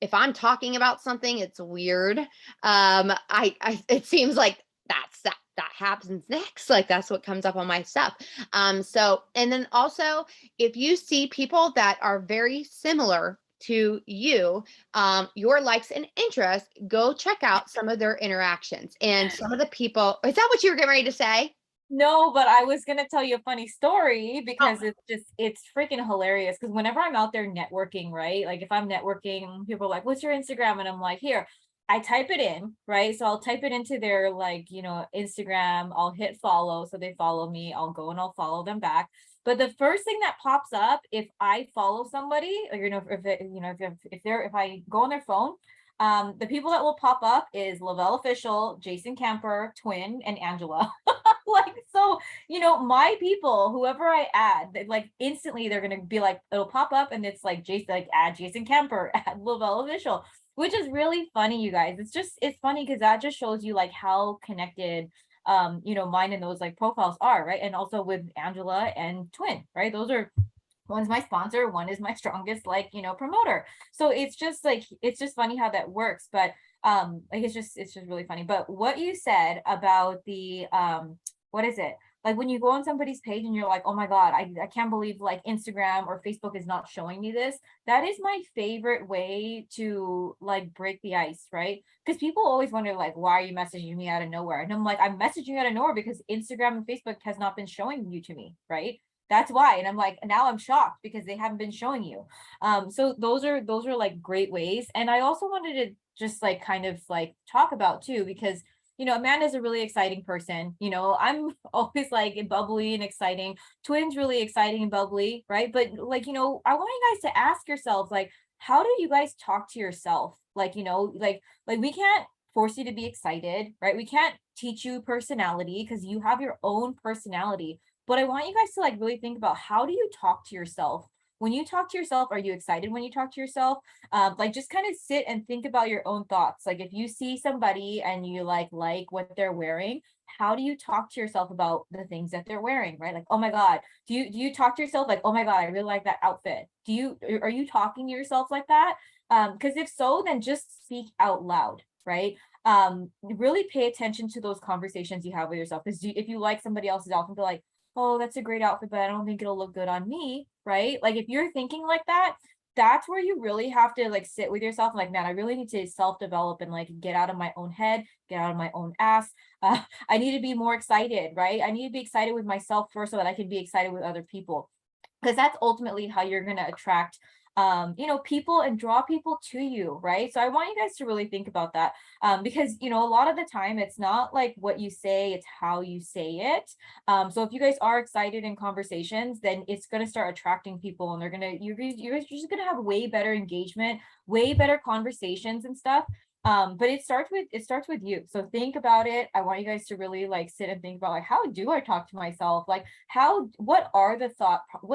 If I'm talking about something, it's weird. I it seems like that happens next. Like that's what comes up on my stuff. So, and then also, if you see people that are very similar to you, your likes and interests, go check out some of their interactions and some of the people. Is that what you were getting ready to say? No, but I was gonna tell you a funny story Oh, because it's freaking hilarious. Because whenever I'm out there networking, right? Like if I'm networking, people are like, "What's your Instagram?" And I'm like, "Here." I type it in, right? So I'll type it into their Instagram. I'll hit follow, so they follow me. I'll go and I'll follow them back. But the first thing that pops up if I follow somebody, or if I go on their phone, the people that will pop up is Lavelle Official, Jason Camper, Twin, and Angela. Like, so, my people, whoever I add, like instantly they're gonna be like, it'll pop up and it's like Jason, like add Jason Kemper, add Lavelle Official, which is really funny, you guys. It's funny because that just shows you like how connected mine and those like profiles are, right? And also with Angela and Twin, right? Those are, one's my sponsor, one is my strongest promoter. So it's just funny how that works. But like it's just really funny. But what you said about the what is it, like when you go on somebody's page and you're like, oh my god, I can't believe like Instagram or Facebook is not showing me this. That is my favorite way to like break the ice, right? Because people always wonder like, why are you messaging me out of nowhere? And I'm like, I'm messaging you out of nowhere because Instagram and Facebook has not been showing you to me, right? That's why. And I'm like, now I'm shocked because they haven't been showing you. So those are like great ways. And I also wanted to just like kind of like talk about too, because Amanda's a really exciting person. I'm always like bubbly and exciting. Twin's really exciting and bubbly, right? But like, I want you guys to ask yourselves, like, how do you guys talk to yourself? Like, like we can't force you to be excited, right? We can't teach you personality because you have your own personality. But I want you guys to like really think about, how do you talk to yourself? When you talk to yourself, are you excited when you talk to yourself? Like just kind of sit and think about your own thoughts. Like if you see somebody and you like what they're wearing, how do you talk to yourself about the things that they're wearing, right? Like, oh my god, do you talk to yourself like, oh my god, I really like that outfit? Are you talking to yourself like that? Because if so, then just speak out loud, right? Really pay attention to those conversations you have with yourself. Because if you like somebody else's outfit, be like, oh, that's a great outfit, but I don't think it'll look good on me, right? Like if you're thinking like that, that's where you really have to like sit with yourself and like, man, I really need to self-develop and like get out of my own head, get out of my own ass. I need to be more excited, right? I need to be excited with myself first so that I can be excited with other people, because that's ultimately how you're going to attract people and draw people to you, right? So I want you guys to really think about that. Because a lot of the time it's not like what you say, it's how you say it. So if you guys are excited in conversations, then it's going to start attracting people, and you're just going to have way better engagement, way better conversations and stuff. But it starts with you. So think about it. I want you guys to really like sit and think about like, how do I talk to myself? Like what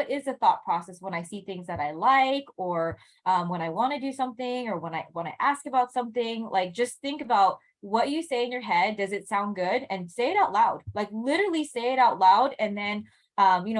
is the thought process when I see things that I like, or when I want to do something, or when I ask about something. Like, just think about what you say in your head. Does it sound good? And say it out loud. Like, literally say it out loud, and then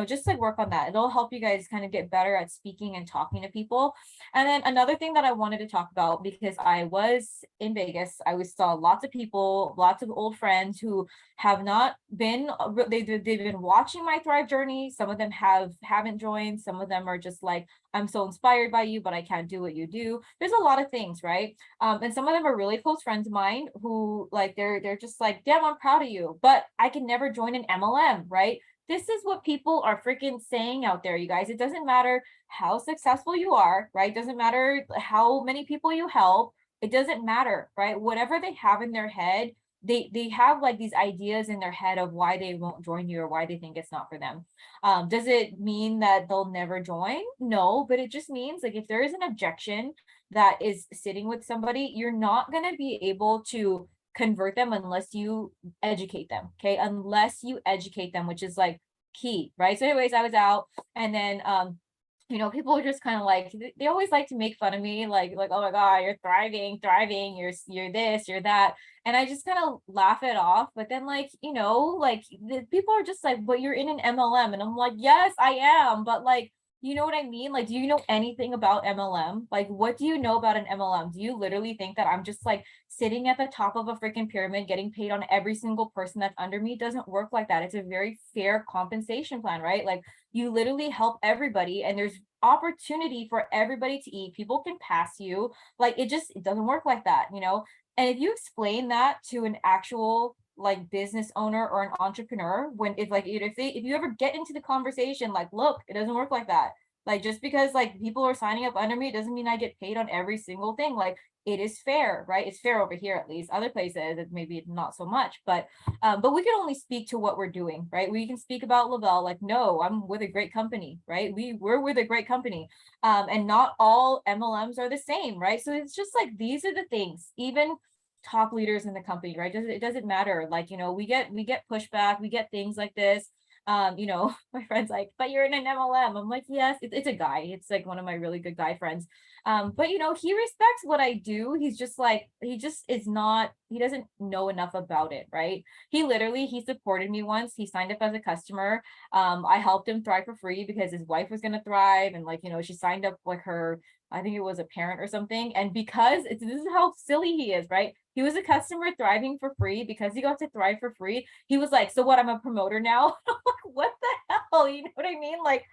just like work on that. It'll help you guys kind of get better at speaking and talking to people. And then another thing that I wanted to talk about, because I was in Vegas, saw lots of people, lots of old friends who have not been, they've been watching my Thrive journey. Some of them haven't joined. Some of them are just like, I'm so inspired by you, but I can't do what you do. There's a lot of things, right? And some of them are really close friends of mine who like, they're just like, damn, I'm proud of you, but I can never join an MLM, right? This is what people are freaking saying out there, you guys. It doesn't matter how successful you are, right? It doesn't matter how many people you help. It doesn't matter, right? Whatever they have in their head, they have like these ideas in their head of why they won't join you, or why they think it's not for them. Does it mean that they'll never join? No, but it just means like, if there is an objection that is sitting with somebody, you're not going to be able to convert them unless you educate them. Okay. Unless you educate them, which is like key, right? So anyways, I was out, and then people are just kind of like, they always like to make fun of me, like, oh my God, you're thriving, you're this, you're that. And I just kind of laugh it off. But then like, like the people are just like, but you're in an MLM. And I'm like, yes, I am. But like, you know what I mean? Like, do you know anything about MLM? Like, what do you know about an MLM? Do you literally think that I'm just like sitting at the top of a freaking pyramid getting paid on every single person that's under me? It doesn't work like that. It's a very fair compensation plan, right? Like, you literally help everybody, and there's opportunity for everybody to eat. People can pass you. Like, it doesn't work like that. And if you explain that to an actual like business owner or an entrepreneur, when if you ever get into the conversation, like, look, it doesn't work like that. Like, just because like people are signing up under me, it doesn't mean I get paid on every single thing. Like, it is fair, right? It's fair over here, at least. Other places it maybe not so much, but we can only speak to what we're doing, right? We can speak about Lavelle, like, no, I'm with a great company, right? We're with a great company. And not all MLMs are the same, right? So it's just like, these are the things, even top leaders in the company, right? It doesn't matter. Like, we get pushback, we get things like this. My friend's like, but you're in an MLM. I'm like, yes, it's a guy. It's like one of my really good guy friends. But he respects what I do. He's just like, he doesn't know enough about it, right? He supported me once. He signed up as a customer. I helped him thrive for free because his wife was gonna thrive. And like, she signed up like her, I think it was a parent or something. And because this is how silly he is, right? He was a customer thriving for free because he got to thrive for free. He was like, so what? I'm a promoter now. I'm like, what the hell? You know what I mean? Like,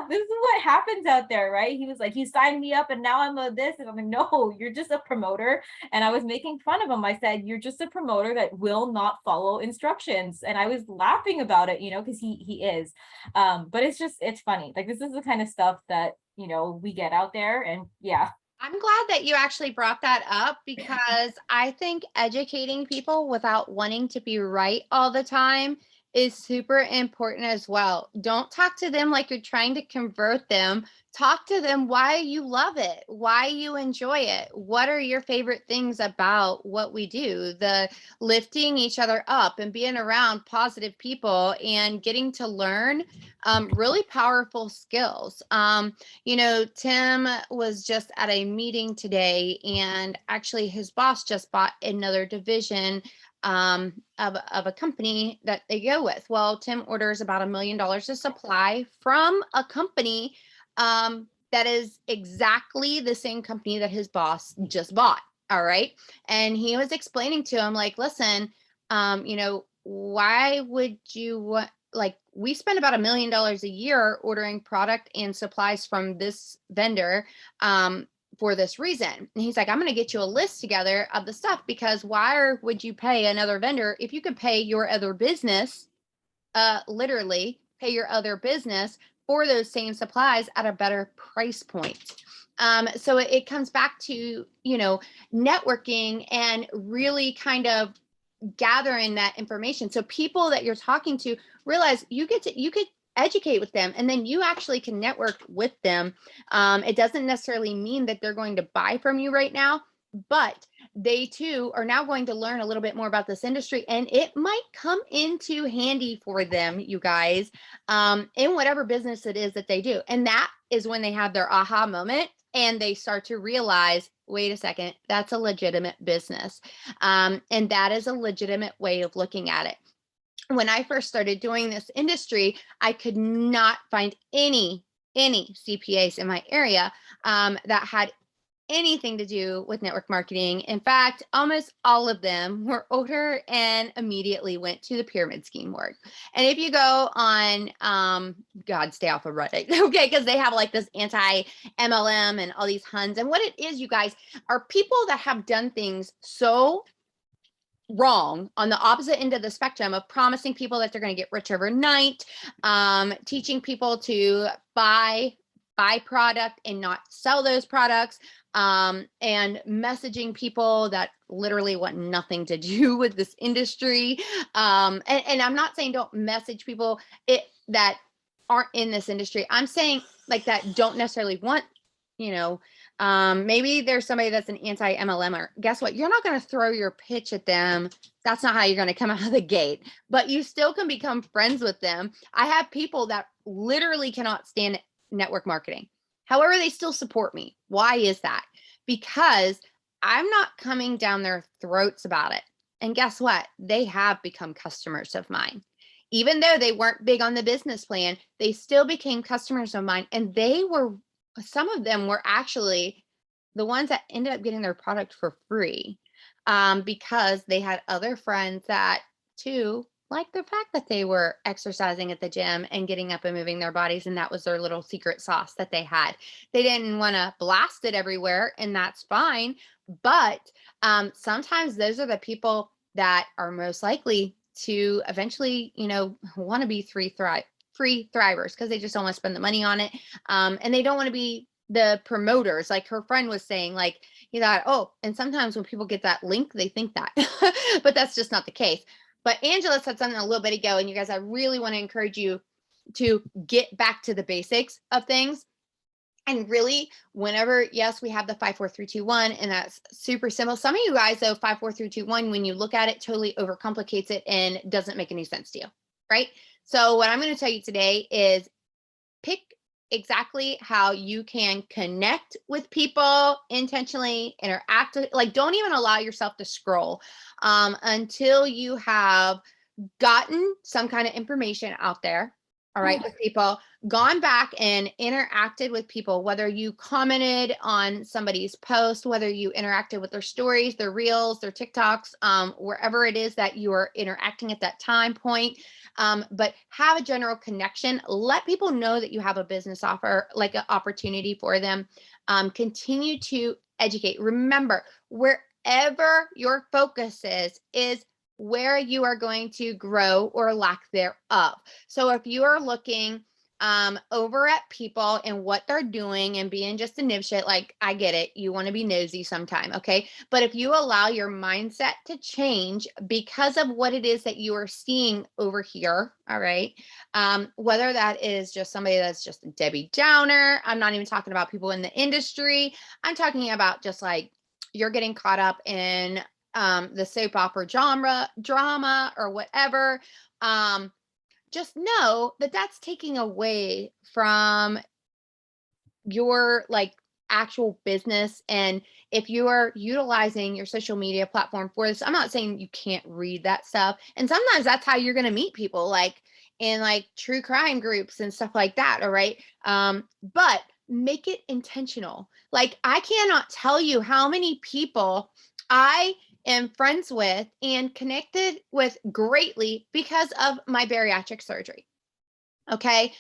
this is what happens out there, right? He was like, he signed me up and now I'm a this. And I'm like, no, you're just a promoter. And I was making fun of him. I said, you're just a promoter that will not follow instructions. And I was laughing about it, because he is. But it's funny. Like, this is the kind of stuff that we get out there. And yeah. I'm glad that you actually brought that up, because I think educating people without wanting to be right all the time is super important as well. Don't talk to them like you're trying to convert them. Talk to them why you love it, why you enjoy it. What are your favorite things about what we do? The lifting each other up and being around positive people and getting to learn really powerful skills. Tim was just at a meeting today, and actually his boss just bought another division of a company that they go with. Well, Tim orders about $1 million of supply from a company that is exactly the same company that his boss just bought. All right. And he was explaining to him, like, listen, why would you like, we spend about $1 million a year ordering product and supplies from this vendor for this reason. And he's like, I'm going to get you a list together of the stuff, because why would you pay another vendor if you could pay your other business, literally pay your other business for those same supplies at a better price point? So it comes back to, networking and really kind of gathering that information. So people that you're talking to realize you could educate with them, and then you actually can network with them. It doesn't necessarily mean that they're going to buy from you right now, but they too are now going to learn a little bit more about this industry, and it might come into handy for them, you guys, in whatever business it is that they do. And that is when they have their aha moment and they start to realize, wait a second, that's a legitimate business. And that is a legitimate way of looking at it. When I first started doing this industry, I could not find any CPAs in my area that had anything to do with network marketing. In fact, almost all of them were older and immediately went to the pyramid scheme work. And if you go on, God, stay off of Reddit, okay, because they have like this anti MLM and all these Huns. And what it is, you guys, are people that have done things so wrong on the opposite end of the spectrum of promising people that they're going to get rich overnight, teaching people to buy product and not sell those products, and messaging people that literally want nothing to do with this industry. And I'm not saying don't message people that aren't in this industry. I'm saying like that don't necessarily want, maybe there's somebody that's an anti MLMer. Guess what? You're not going to throw your pitch at them. That's not how you're going to come out of the gate, but you still can become friends with them. I have people that literally cannot stand network marketing. However, they still support me. Why is that? Because I'm not coming down their throats about it. And guess what? They have become customers of mine. Even though they weren't big on the business plan, they still became customers of mine. And some of them were actually the ones that ended up getting their product for free, because they had other friends that too like the fact that they were exercising at the gym and getting up and moving their bodies. And that was their little secret sauce that they had. They didn't want to blast it everywhere, and that's fine. But sometimes those are the people that are most likely to eventually, want to be free thrivers, because they just don't want to spend the money on it. And they don't want to be the promoters. Like her friend was saying, like, you thought, oh, and sometimes when people get that link, they think that, but that's just not the case. But Angela said something a little bit ago, and you guys, I really want to encourage you to get back to the basics of things. And really, whenever, yes, we have the 5, 4, 3, 2, 1, and that's super simple. Some of you guys, though, 5, 4, 3, 2, 1, when you look at it, totally overcomplicates it and doesn't make any sense to you, right? So what I'm going to tell you today is pick exactly how you can connect with people intentionally, interact, like don't even allow yourself to scroll until you have gotten some kind of information out there, all right, with people, gone back and interacted with people, whether you commented on somebody's post, whether you interacted with their stories, their reels, their TikToks, wherever it is that you are interacting at that time point. But have a general connection. Let people know that you have a business offer, like an opportunity for them. Continue to educate. Remember, wherever your focus is where you are going to grow or lack thereof. So if you are looking over at people and what they're doing and being just a nibshit, like I get it, you want to be nosy sometime, okay? But if you allow your mindset to change because of what it is that you are seeing over here, all right, whether that is just somebody that's just a Debbie Downer, I'm not even talking about people in the industry, I'm talking about just like you're getting caught up in the soap opera drama or whatever, just know that that's taking away from your like actual business. And if you are utilizing your social media platform for this, I'm not saying you can't read that stuff. And sometimes that's how you're going to meet people, like in like true crime groups and stuff like that. All right. But make it intentional. Like I cannot tell you how many people I am friends with and connected with greatly because of my bariatric surgery. Okay.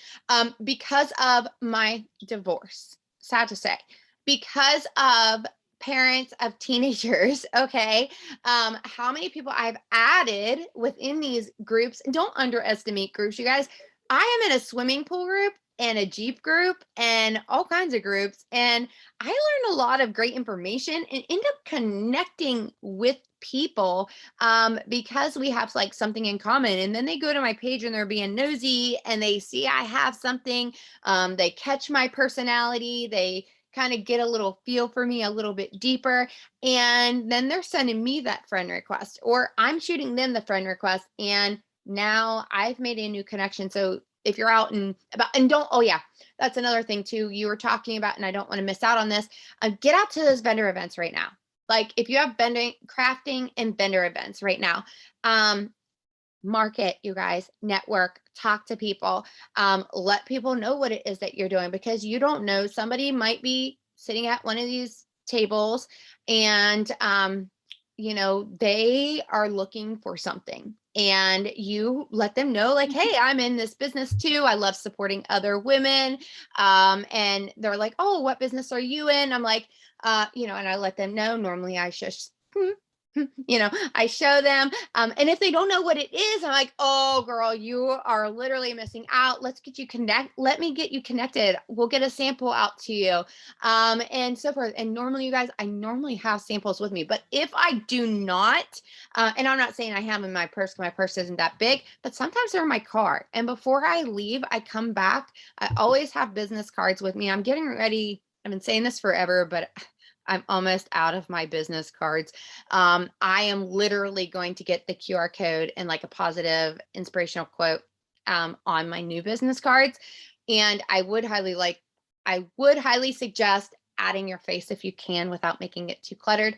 Because of my divorce, sad to say, because of parents of teenagers. Okay. How many people I've added within these groups. Don't underestimate groups, you guys. I am in a swimming pool group and a Jeep group and all kinds of groups. And I learned a lot of great information and end up connecting with people because we have like something in common. And then they go to my page and they're being nosy and they see I have something. They catch my personality. They kind of get a little feel for me a little bit deeper. And then they're sending me that friend request, or I'm shooting them the friend request. And now I've made a new connection. So if you're out and about, and don't, oh yeah, that's another thing too, you were talking about, and I don't want to miss out on this. Get out to those vendor events right now. Like if you have vending, crafting and vendor events right now, market, you guys, network, talk to people, let people know what it is that you're doing, because you don't know, somebody might be sitting at one of these tables and they are looking for something, and you let them know like, hey, I'm in this business too, I love supporting other women, and they're like, oh, what business are you in? I'm like, and I let them know. Normally I just I show them. And if they don't know what it is, I'm like, oh, girl, you are literally missing out. Let's get you Let me get you connected. We'll get a sample out to you, and so forth. And normally, you guys, I normally have samples with me. But if I do not, and I'm not saying I have them in my purse isn't that big, but sometimes they're in my car. And before I leave, I come back. I always have business cards with me. I'm getting ready. I've been saying this forever, but I'm almost out of my business cards. I am literally going to get the QR code and like a positive inspirational quote on my new business cards. And I would highly suggest adding your face if you can without making it too cluttered,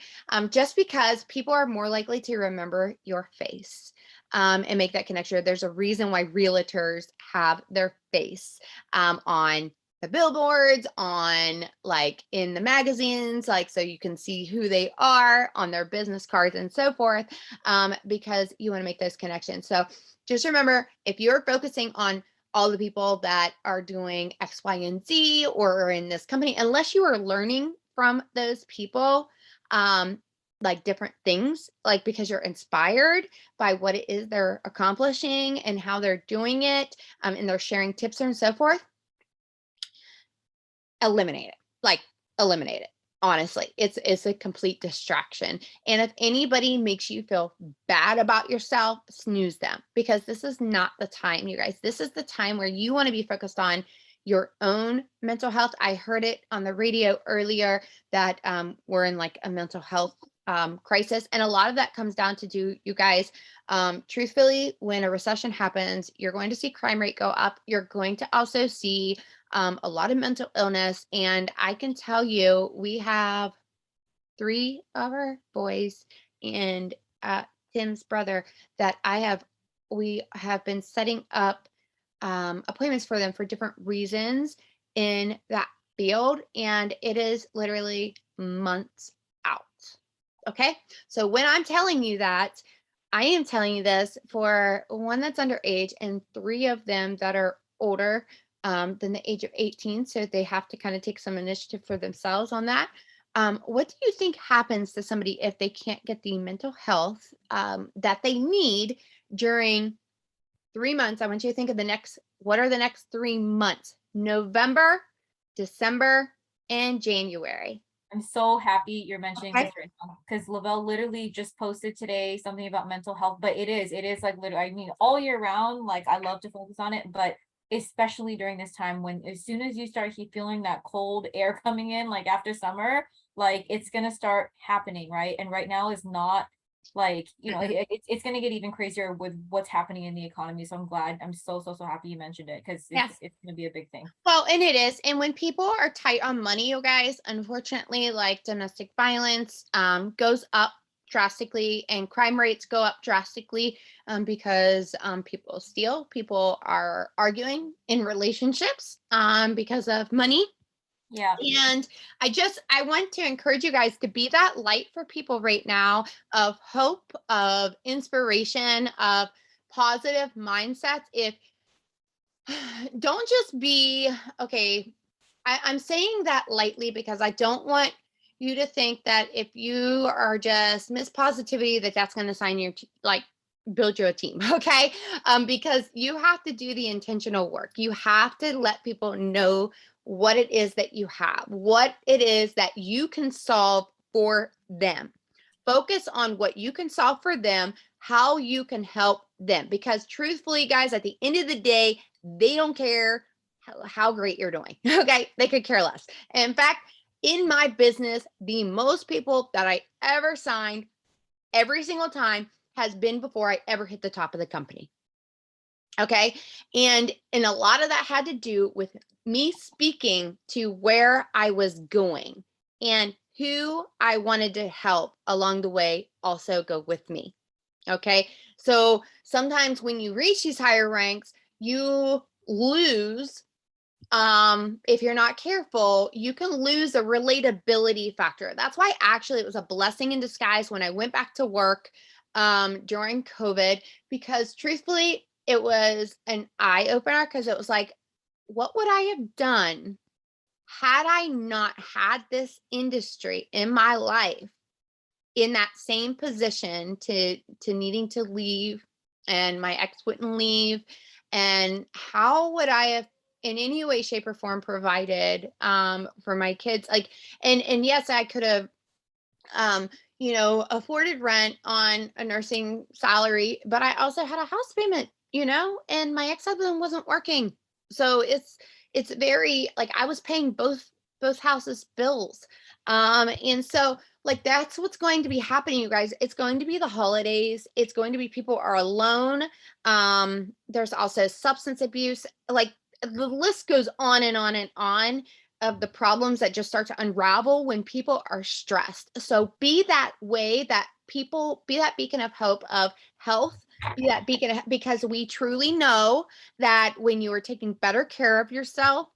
just because people are more likely to remember your face. And make that connection. There's a reason why realtors have their face on the billboards, on like in the magazines, like so you can see who they are on their business cards and so forth, because you want to make those connections. So just remember, if you're focusing on all the people that are doing X, Y, and Z or are in this company, unless you are learning from those people, like different things, like because you're inspired by what it is they're accomplishing and how they're doing it, and they're sharing tips and so forth, eliminate it. Like eliminate it. Honestly, it's a complete distraction. And if anybody makes you feel bad about yourself, snooze them, because this is not the time, you guys. This is the time where you want to be focused on your own mental health. I heard it on the radio earlier that we're in like a mental health crisis, and a lot of that comes down to you guys. Truthfully, when a recession happens, you're going to see crime rate go up. You're going to also see a lot of mental illness. And I can tell you, we have 3 of our boys and Tim's brother that we have been setting up appointments for them for different reasons in that field. And it is literally months out. Okay. So when I'm telling you that, I am telling you this for one that's underage and 3 of them that are older than the age of 18. So they have to kind of take some initiative for themselves on that. What do you think happens to somebody if they can't get the mental health that they need during 3 months? I want you to think of what are the next 3 months? November, December, and January. I'm so happy you're mentioning Okay. this right now, because Lavelle literally just posted today something about mental health, but it is like literally, I mean, all year round, like I love to focus on it, but especially during this time when as soon as you start feeling that cold air coming in, like after summer, like it's gonna start happening, right? And right now is not like, Mhm. it's gonna get even crazier with what's happening in the economy. So I'm so happy you mentioned it, because Yeah. it's gonna be a big thing. Well, and it is. And when people are tight on money, you guys, unfortunately, like domestic violence goes up drastically and crime rates go up drastically because people steal, people are arguing in relationships because of money. Yeah. And I want to encourage you guys to be that light for people right now, of hope, of inspiration, of positive mindsets. If don't just be okay. I'm saying that lightly because I don't want you to think that if you are just miss positivity, that that's going to sign you like build you a team, okay? Because you have to do the intentional work. You have to let people know what it is that you have, what it is that you can solve for them. Focus on what you can solve for them, how you can help them. Because truthfully, guys, at the end of the day, they don't care how great you're doing. Okay. They could care less. In fact, in my business, the most people that I ever signed every single time has been before I ever hit the top of the company. Okay. And a lot of that had to do with me speaking to where I was going and who I wanted to help along the way also go with me. Okay. So sometimes when you reach these higher ranks, you lose, if you're not careful, you can lose a relatability factor. That's why actually it was a blessing in disguise when I went back to work during COVID, because truthfully, it was an eye opener because it was like, what would I have done had I not had this industry in my life in that same position to needing to leave, and my ex wouldn't leave, and how would I have in any way shape or form provided for my kids, like, and yes, I could have um afforded rent on a nursing salary, but I also had a house payment, and my ex-husband wasn't working. So it's very like I was paying both houses bills. And so like that's what's going to be happening, you guys. It's going to be the holidays, it's going to be people are alone. There's also substance abuse, like the list goes on and on and on of the problems that just start to unravel when people are stressed. So be that way that people be that beacon of hope of health, be that beacon because we truly know that when you are taking better care of yourself,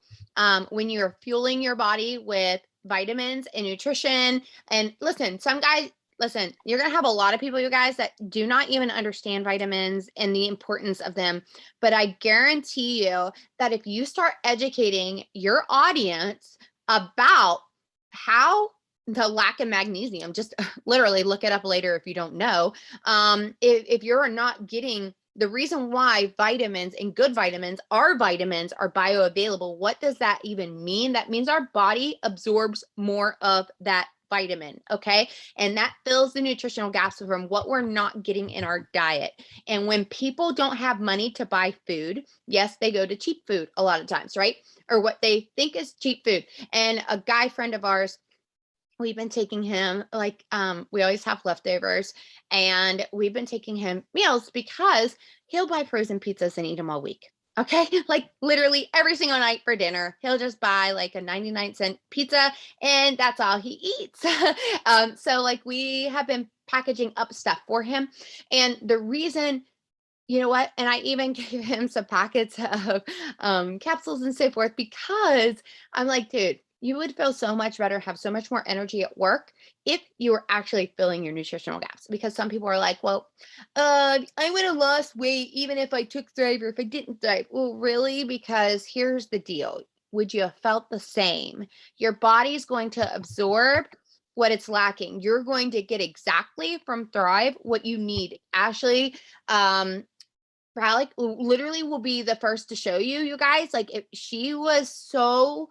when you're fueling your body with vitamins and nutrition, and listen, some guys, listen, you're going to have a lot of people, you guys, that do not even understand vitamins and the importance of them. But I guarantee you that if you start educating your audience about how the lack of magnesium, just literally look it up later if you don't know. If you're not getting the reason why vitamins and good vitamins are bioavailable, what does that even mean? That means our body absorbs more of that vitamin. Okay. And that fills the nutritional gaps from what we're not getting in our diet. And when people don't have money to buy food, yes, they go to cheap food a lot of times, right? Or what they think is cheap food. And a guy friend of ours, we've been taking him like we always have leftovers, and we've been taking him meals because he'll buy frozen pizzas and eat them all week. Okay. Like literally every single night for dinner, he'll just buy like a 99-cent pizza and that's all he eats. So like we have been packaging up stuff for him. And the reason, you know what? And I even gave him some packets of capsules and so forth because I'm like, dude, you would feel so much better, have so much more energy at work if you were actually filling your nutritional gaps. Because some people are like, well, I would have lost weight even if I took Thrive or if I didn't Thrive. Well, really? Because here's the deal. Would you have felt the same? Your body's going to absorb what it's lacking. You're going to get exactly from Thrive what you need. Ashley, Fralic literally will be the first to show you, you guys. Like if she was so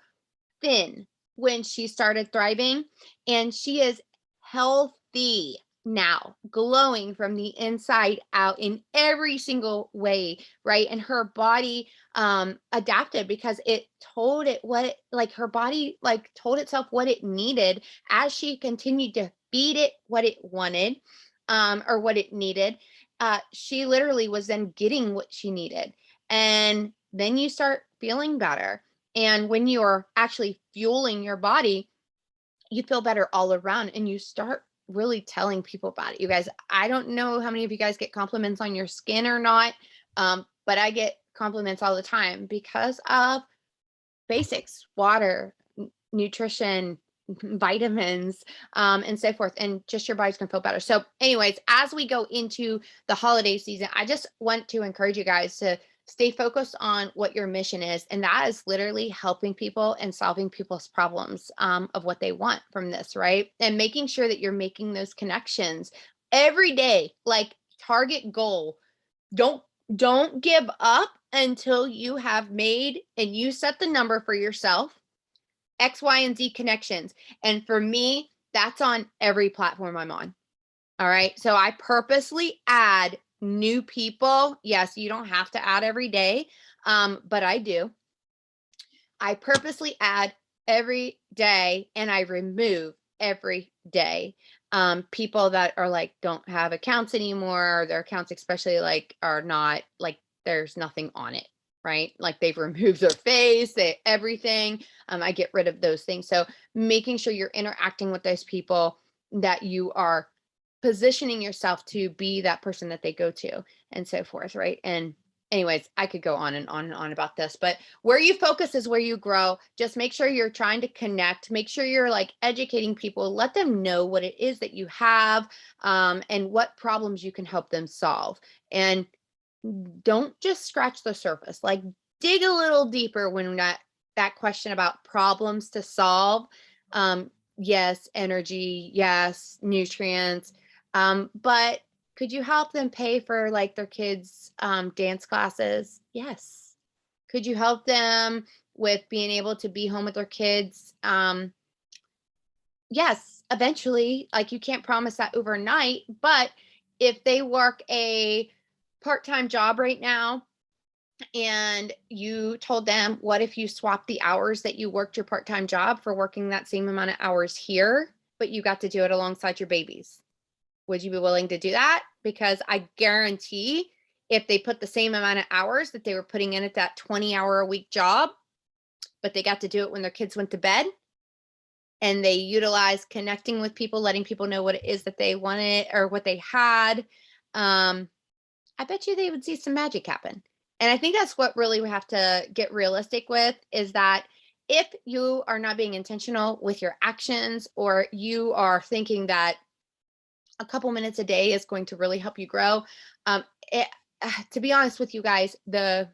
thin when she started thriving, and she is healthy now, glowing from the inside out in every single way, right? And her body adapted because it told it what it, like her body like told itself what it needed as she continued to feed it what it wanted, or what it needed. She literally was then getting what she needed, and then you start feeling better. And when you're actually fueling your body, you feel better all around and you start really telling people about it. You guys, I don't know how many of you guys get compliments on your skin or not, but I get compliments all the time because of basics, water, nutrition, vitamins, and so forth. And just your body's gonna feel better. So, anyways, as we go into the holiday season, I just want to encourage you guys to stay focused on what your mission is. And that is literally helping people and solving people's problems, of what they want from this, right? And making sure that you're making those connections every day. Like target goal. Don't give up until you have made and you set the number for yourself, X, Y, and Z connections. And for me, that's on every platform I'm on. All right. So I purposely add new people. Yes, you don't have to add every day, but I do. I purposely add every day and I remove every day. People that are like don't have accounts anymore, or their accounts especially like are not like there's nothing on it, right? Like they've removed their face, everything. I get rid of those things. So making sure you're interacting with those people, that you are positioning yourself to be that person that they go to, and so forth, right? And anyways, I could go on and on and on about this, but where you focus is where you grow. Just make sure you're trying to connect, make sure you're like educating people, let them know what it is that you have, and what problems you can help them solve. And don't just scratch the surface, like dig a little deeper when that question about problems to solve. Yes, energy, yes, nutrients, but could you help them pay for like their kids' dance classes? Yes. Could you help them with being able to be home with their kids? Yes, eventually. Like you can't promise that overnight, but if they work a part-time job right now and you told them, what if you swap the hours that you worked your part-time job for working that same amount of hours here, but you got to do it alongside your babies? Would you be willing to do that? Because I guarantee if they put the same amount of hours that they were putting in at that 20-hour a week job, but they got to do it when their kids went to bed, and they utilized connecting with people, letting people know what it is that they wanted or what they had, I bet you they would see some magic happen. And I think that's what really we have to get realistic with, is that if you are not being intentional with your actions, or you are thinking that a couple minutes a day is going to really help you grow. Um, it, to be honest with you guys, the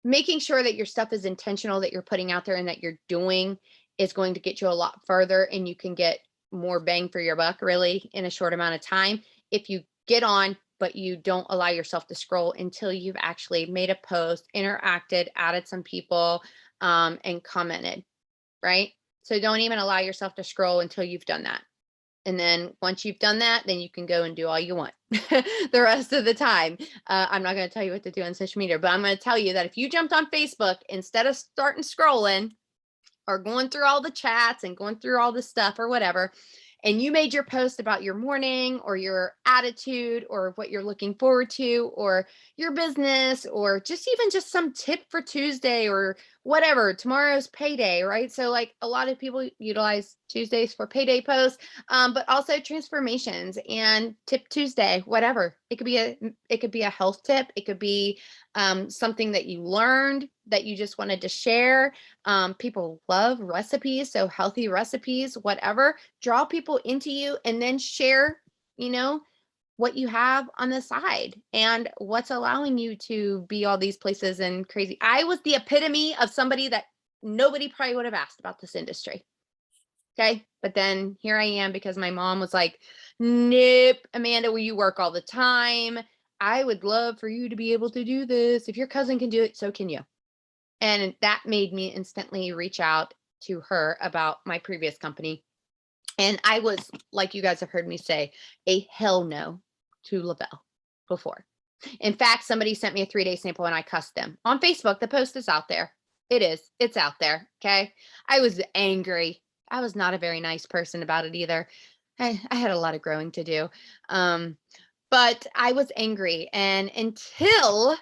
making sure that your stuff is intentional, that you're putting out there and that you're doing, is going to get you a lot further, and you can get more bang for your buck really in a short amount of time. If you get on, but you don't allow yourself to scroll until you've actually made a post, interacted, added some people, and commented, right? So don't even allow yourself to scroll until you've done that. And then once you've done that, then you can go and do all you want the rest of the time. I'm not going to tell you what to do on social media, but I'm going to tell you that if you jumped on Facebook, instead of starting scrolling or going through all the chats and going through all the stuff or whatever, and you made your post about your morning or your attitude or what you're looking forward to or your business, or just even just some tip for Tuesday or whatever, tomorrow's payday, right? So like a lot of people utilize Tuesdays for payday posts, but also transformations and tip Tuesday, whatever. It could be a health tip. It could be something that you learned that you just wanted to share. People love recipes, so healthy recipes, whatever. Draw people into you, and then share, you know, what you have on the side and what's allowing you to be all these places and crazy. I was the epitome of somebody that nobody probably would have asked about this industry. Okay. But then here I am because my mom was like, nope, Amanda, will you work all the time? I would love for you to be able to do this. If your cousin can do it, so can you. And that made me instantly reach out to her about my previous company. And I was, like you guys have heard me say, a hell no to Lavelle before. In fact, somebody sent me a 3-day sample and I cussed them on Facebook. The post is out there. It is. It's out there. Okay. I was angry. I was not a very nice person about it either. I had a lot of growing to do. But I was angry. And until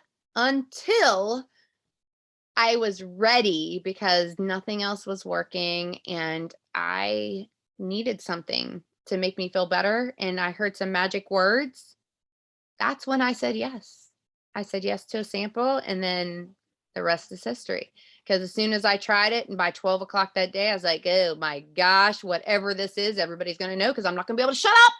I was ready, because nothing else was working and I needed something to make me feel better, and I heard some magic words, that's when I said yes. I said yes to a sample, and then the rest is history. Because as soon as I tried it, and by 12 o'clock that day, I was like, oh my gosh, whatever this is, everybody's going to know, because I'm not going to be able to shut up.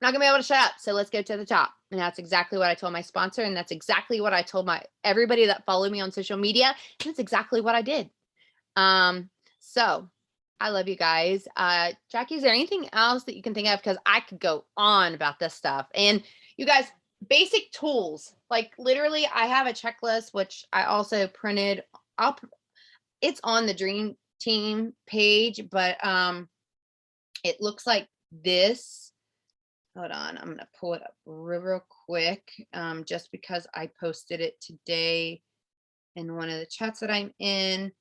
I'm not going to be able to shut up. So let's go to the top. And that's exactly what I told my sponsor. And that's exactly what I told everybody that followed me on social media. And that's exactly what I did. So I love you guys. Jackie, is there anything else that you can think of? Because I could go on about this stuff. And You guys, basic tools, like literally I have a checklist, which I also printed. It's on the Dream Team page, but it looks like this. Hold on, I'm gonna pull it up real quick, just because I posted it today in one of the chats that I'm in.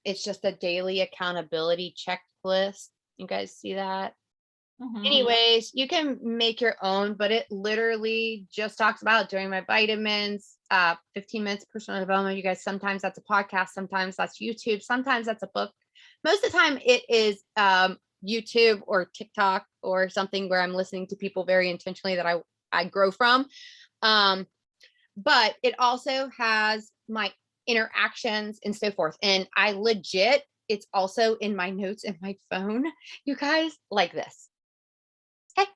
It's just a daily accountability checklist. You guys see that? Mhm. Anyways, you can make your own, but it literally just talks about doing my vitamins, 15 minutes personal development. You guys, sometimes that's a podcast, sometimes that's YouTube, sometimes that's a book. Most of the time it is YouTube or TikTok or something where I'm listening to people very intentionally that I grow from. Um, but it also has my interactions and so forth. And I legit, it's also in my notes in my phone, you guys, like this. Okay.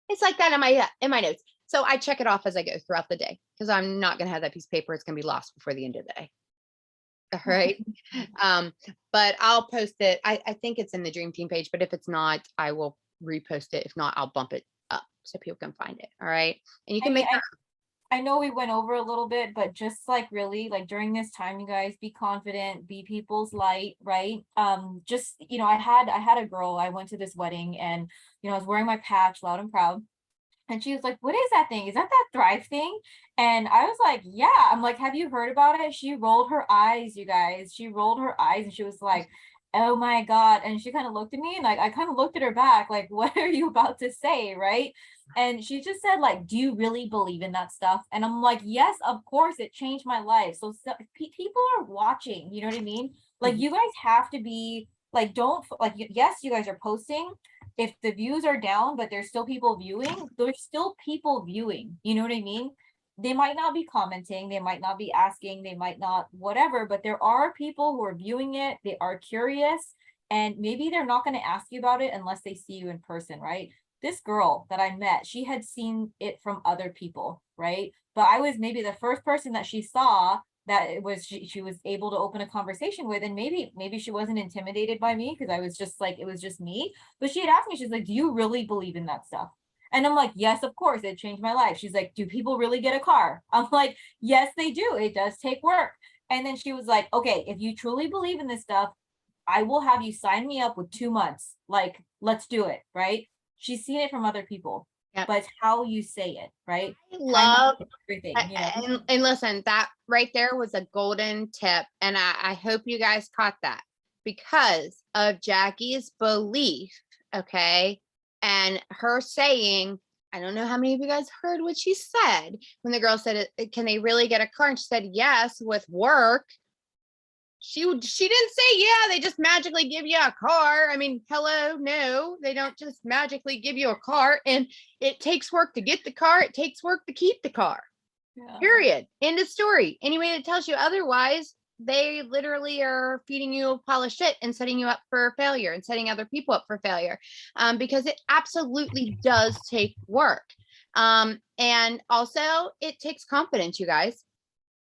It's like that in my notes. So I check it off as I go throughout the day because I'm not going to have that piece of paper. It's going to be lost before the end of the day. All right. Um, but I'll post it. I think it's in the Dream Team page, but if it's not, I will repost it. If not, I'll bump it up so people can find it. All right. And you I can mean, make I know we went over a little bit, but just like really like during this time, you guys be confident, be people's light, right? Just I had a girl, I went to this wedding and I was wearing my patch loud and proud. And she was like, "What is that thing? Is that Thrive thing?" And I was like, "Yeah." I'm like, "Have you heard about it?" She rolled her eyes, you guys. She rolled her eyes and she was like, "Oh my God." And she kind of looked at me and like I kind of looked at her back, like, "What are you about to say?" Right. And she just said, like, "Do you really believe in that stuff?" And I'm like, "Yes, of course, it changed my life." So people are watching, you know what I mean? Like, Mhm. you guys have to be like, don't like, yes, you guys are posting, if the views are down, but there's still people viewing, there's still people viewing. You know what I mean? They might not be commenting, they might not be asking, they might not whatever, but there are people who are viewing it, they are curious, and maybe they're not going to ask you about it unless they see you in person, right? This girl that I met, she had seen it from other people, right? But I was maybe the first person that she saw that it was she was able to open a conversation with, and maybe she wasn't intimidated by me because I was just like it was just me, but she had asked me, she's like, "Do you really believe in that stuff?" And I'm like, "Yes, of course, it changed my life." She's like, "Do people really get a car?" I'm like, "Yes, they do. It does take work." And then she was like, "Okay, if you truly believe in this stuff, I will have you sign me up with 2 months. Like, let's do it." Right. She's seen it from other people, Yep. but it's how you say it, right? I Timing love is everything. and listen, that right there was a golden tip. And I hope you guys caught that because of Jackie's belief. Okay. And her saying, I don't know how many of you guys heard what she said when the girl said, "Can they really get a car?" And she said, "Yes, with work." She didn't say, yeah, they just magically give you a car. I mean, hello, no, they don't just magically give you a car. And it takes work to get the car. It takes work to keep the car. Yeah. Period. End of story. Anybody that tells you otherwise, they literally are feeding you a pile of shit and setting you up for failure and setting other people up for failure, because it absolutely does take work. And also, it takes confidence, you guys.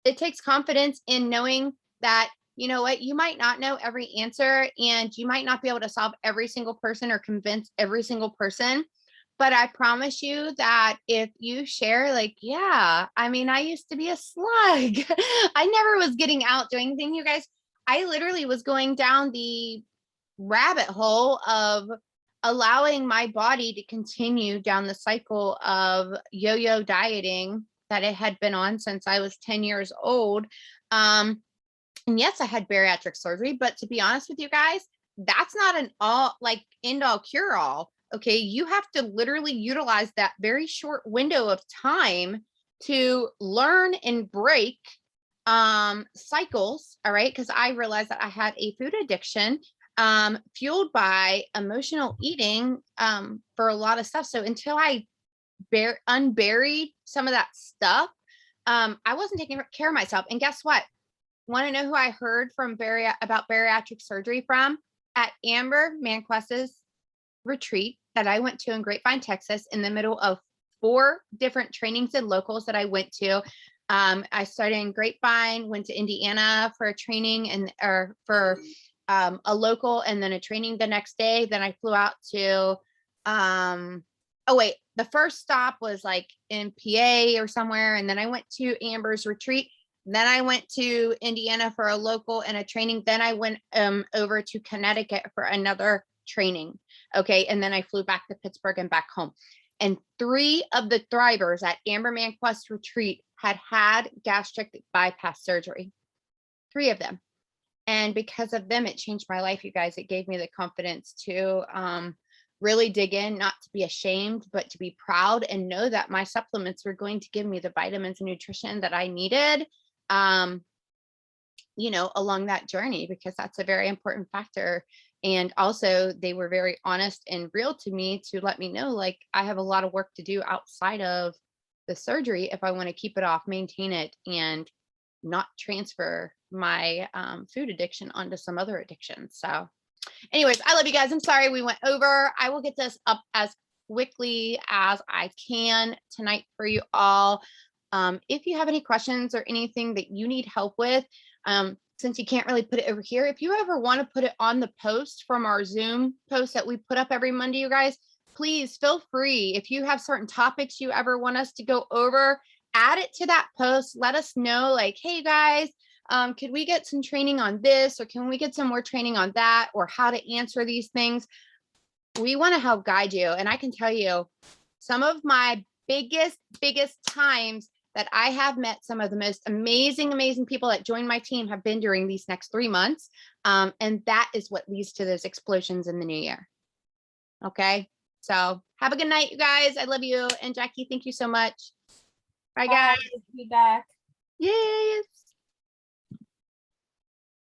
It takes confidence in knowing that, you know what, you might not know every answer and you might not be able to solve every single person or convince every single person. But I promise you that if you share, like, yeah, I mean, I used to be a slug. I never was getting out doing anything, you guys. I literally was going down the rabbit hole of allowing my body to continue down the cycle of yo-yo dieting that it had been on since I was 10 years old. And yes, I had bariatric surgery, but to be honest with you guys, that's not an all like end all cure all. Okay. You have to literally utilize that very short window of time to learn and break cycles. All right. Because I realized that I had a food addiction fueled by emotional eating for a lot of stuff. So until I unburied some of that stuff, I wasn't taking care of myself. And guess what? Want to know who I heard from about bariatric surgery from? At Amber Manquest's retreat that I went to in Grapevine, Texas, in the middle of 4 different trainings and locals that I went to. I started in Grapevine, went to Indiana for a training or for a local, and then a training the next day. Then I flew out to oh wait, the first stop was like in PA or somewhere. And then I went to Amber's retreat. Then I went to Indiana for a local and a training. Then I went over to Connecticut for another training. Okay. And then I flew back to Pittsburgh and back home. And 3 of the thrivers at Amber Manquest retreat had gastric bypass surgery. 3 of them. And because of them, it changed my life, you guys. It gave me the confidence to really dig in, not to be ashamed, but to be proud and know that my supplements were going to give me the vitamins and nutrition that I needed, along that journey, because that's a very important factor. And also, they were very honest and real to me to let me know, like, I have a lot of work to do outside of the surgery if I want to keep it off, maintain it, and not transfer my food addiction onto some other addictions. So, anyways, I love you guys. I'm sorry we went over. I will get this up as quickly as I can tonight for you all. If you have any questions or anything that you need help with, since you can't really put it over here, if you ever want to put it on the post from our Zoom post that we put up every Monday, you guys, please feel free. If you have certain topics you ever want us to go over, add it to that post. Let us know, like, hey guys, could we get some training on this, or can we get some more training on that, or how to answer these things? We want to help guide you. And I can tell you, some of my biggest times that I have met some of the most amazing people that join my team have been during these next 3 months. And that is what leads to those explosions in the new year. Okay. So have a good night, you guys. I love you. And Jackie, thank you so much. Bye, guys. Bye. Be back. Yes.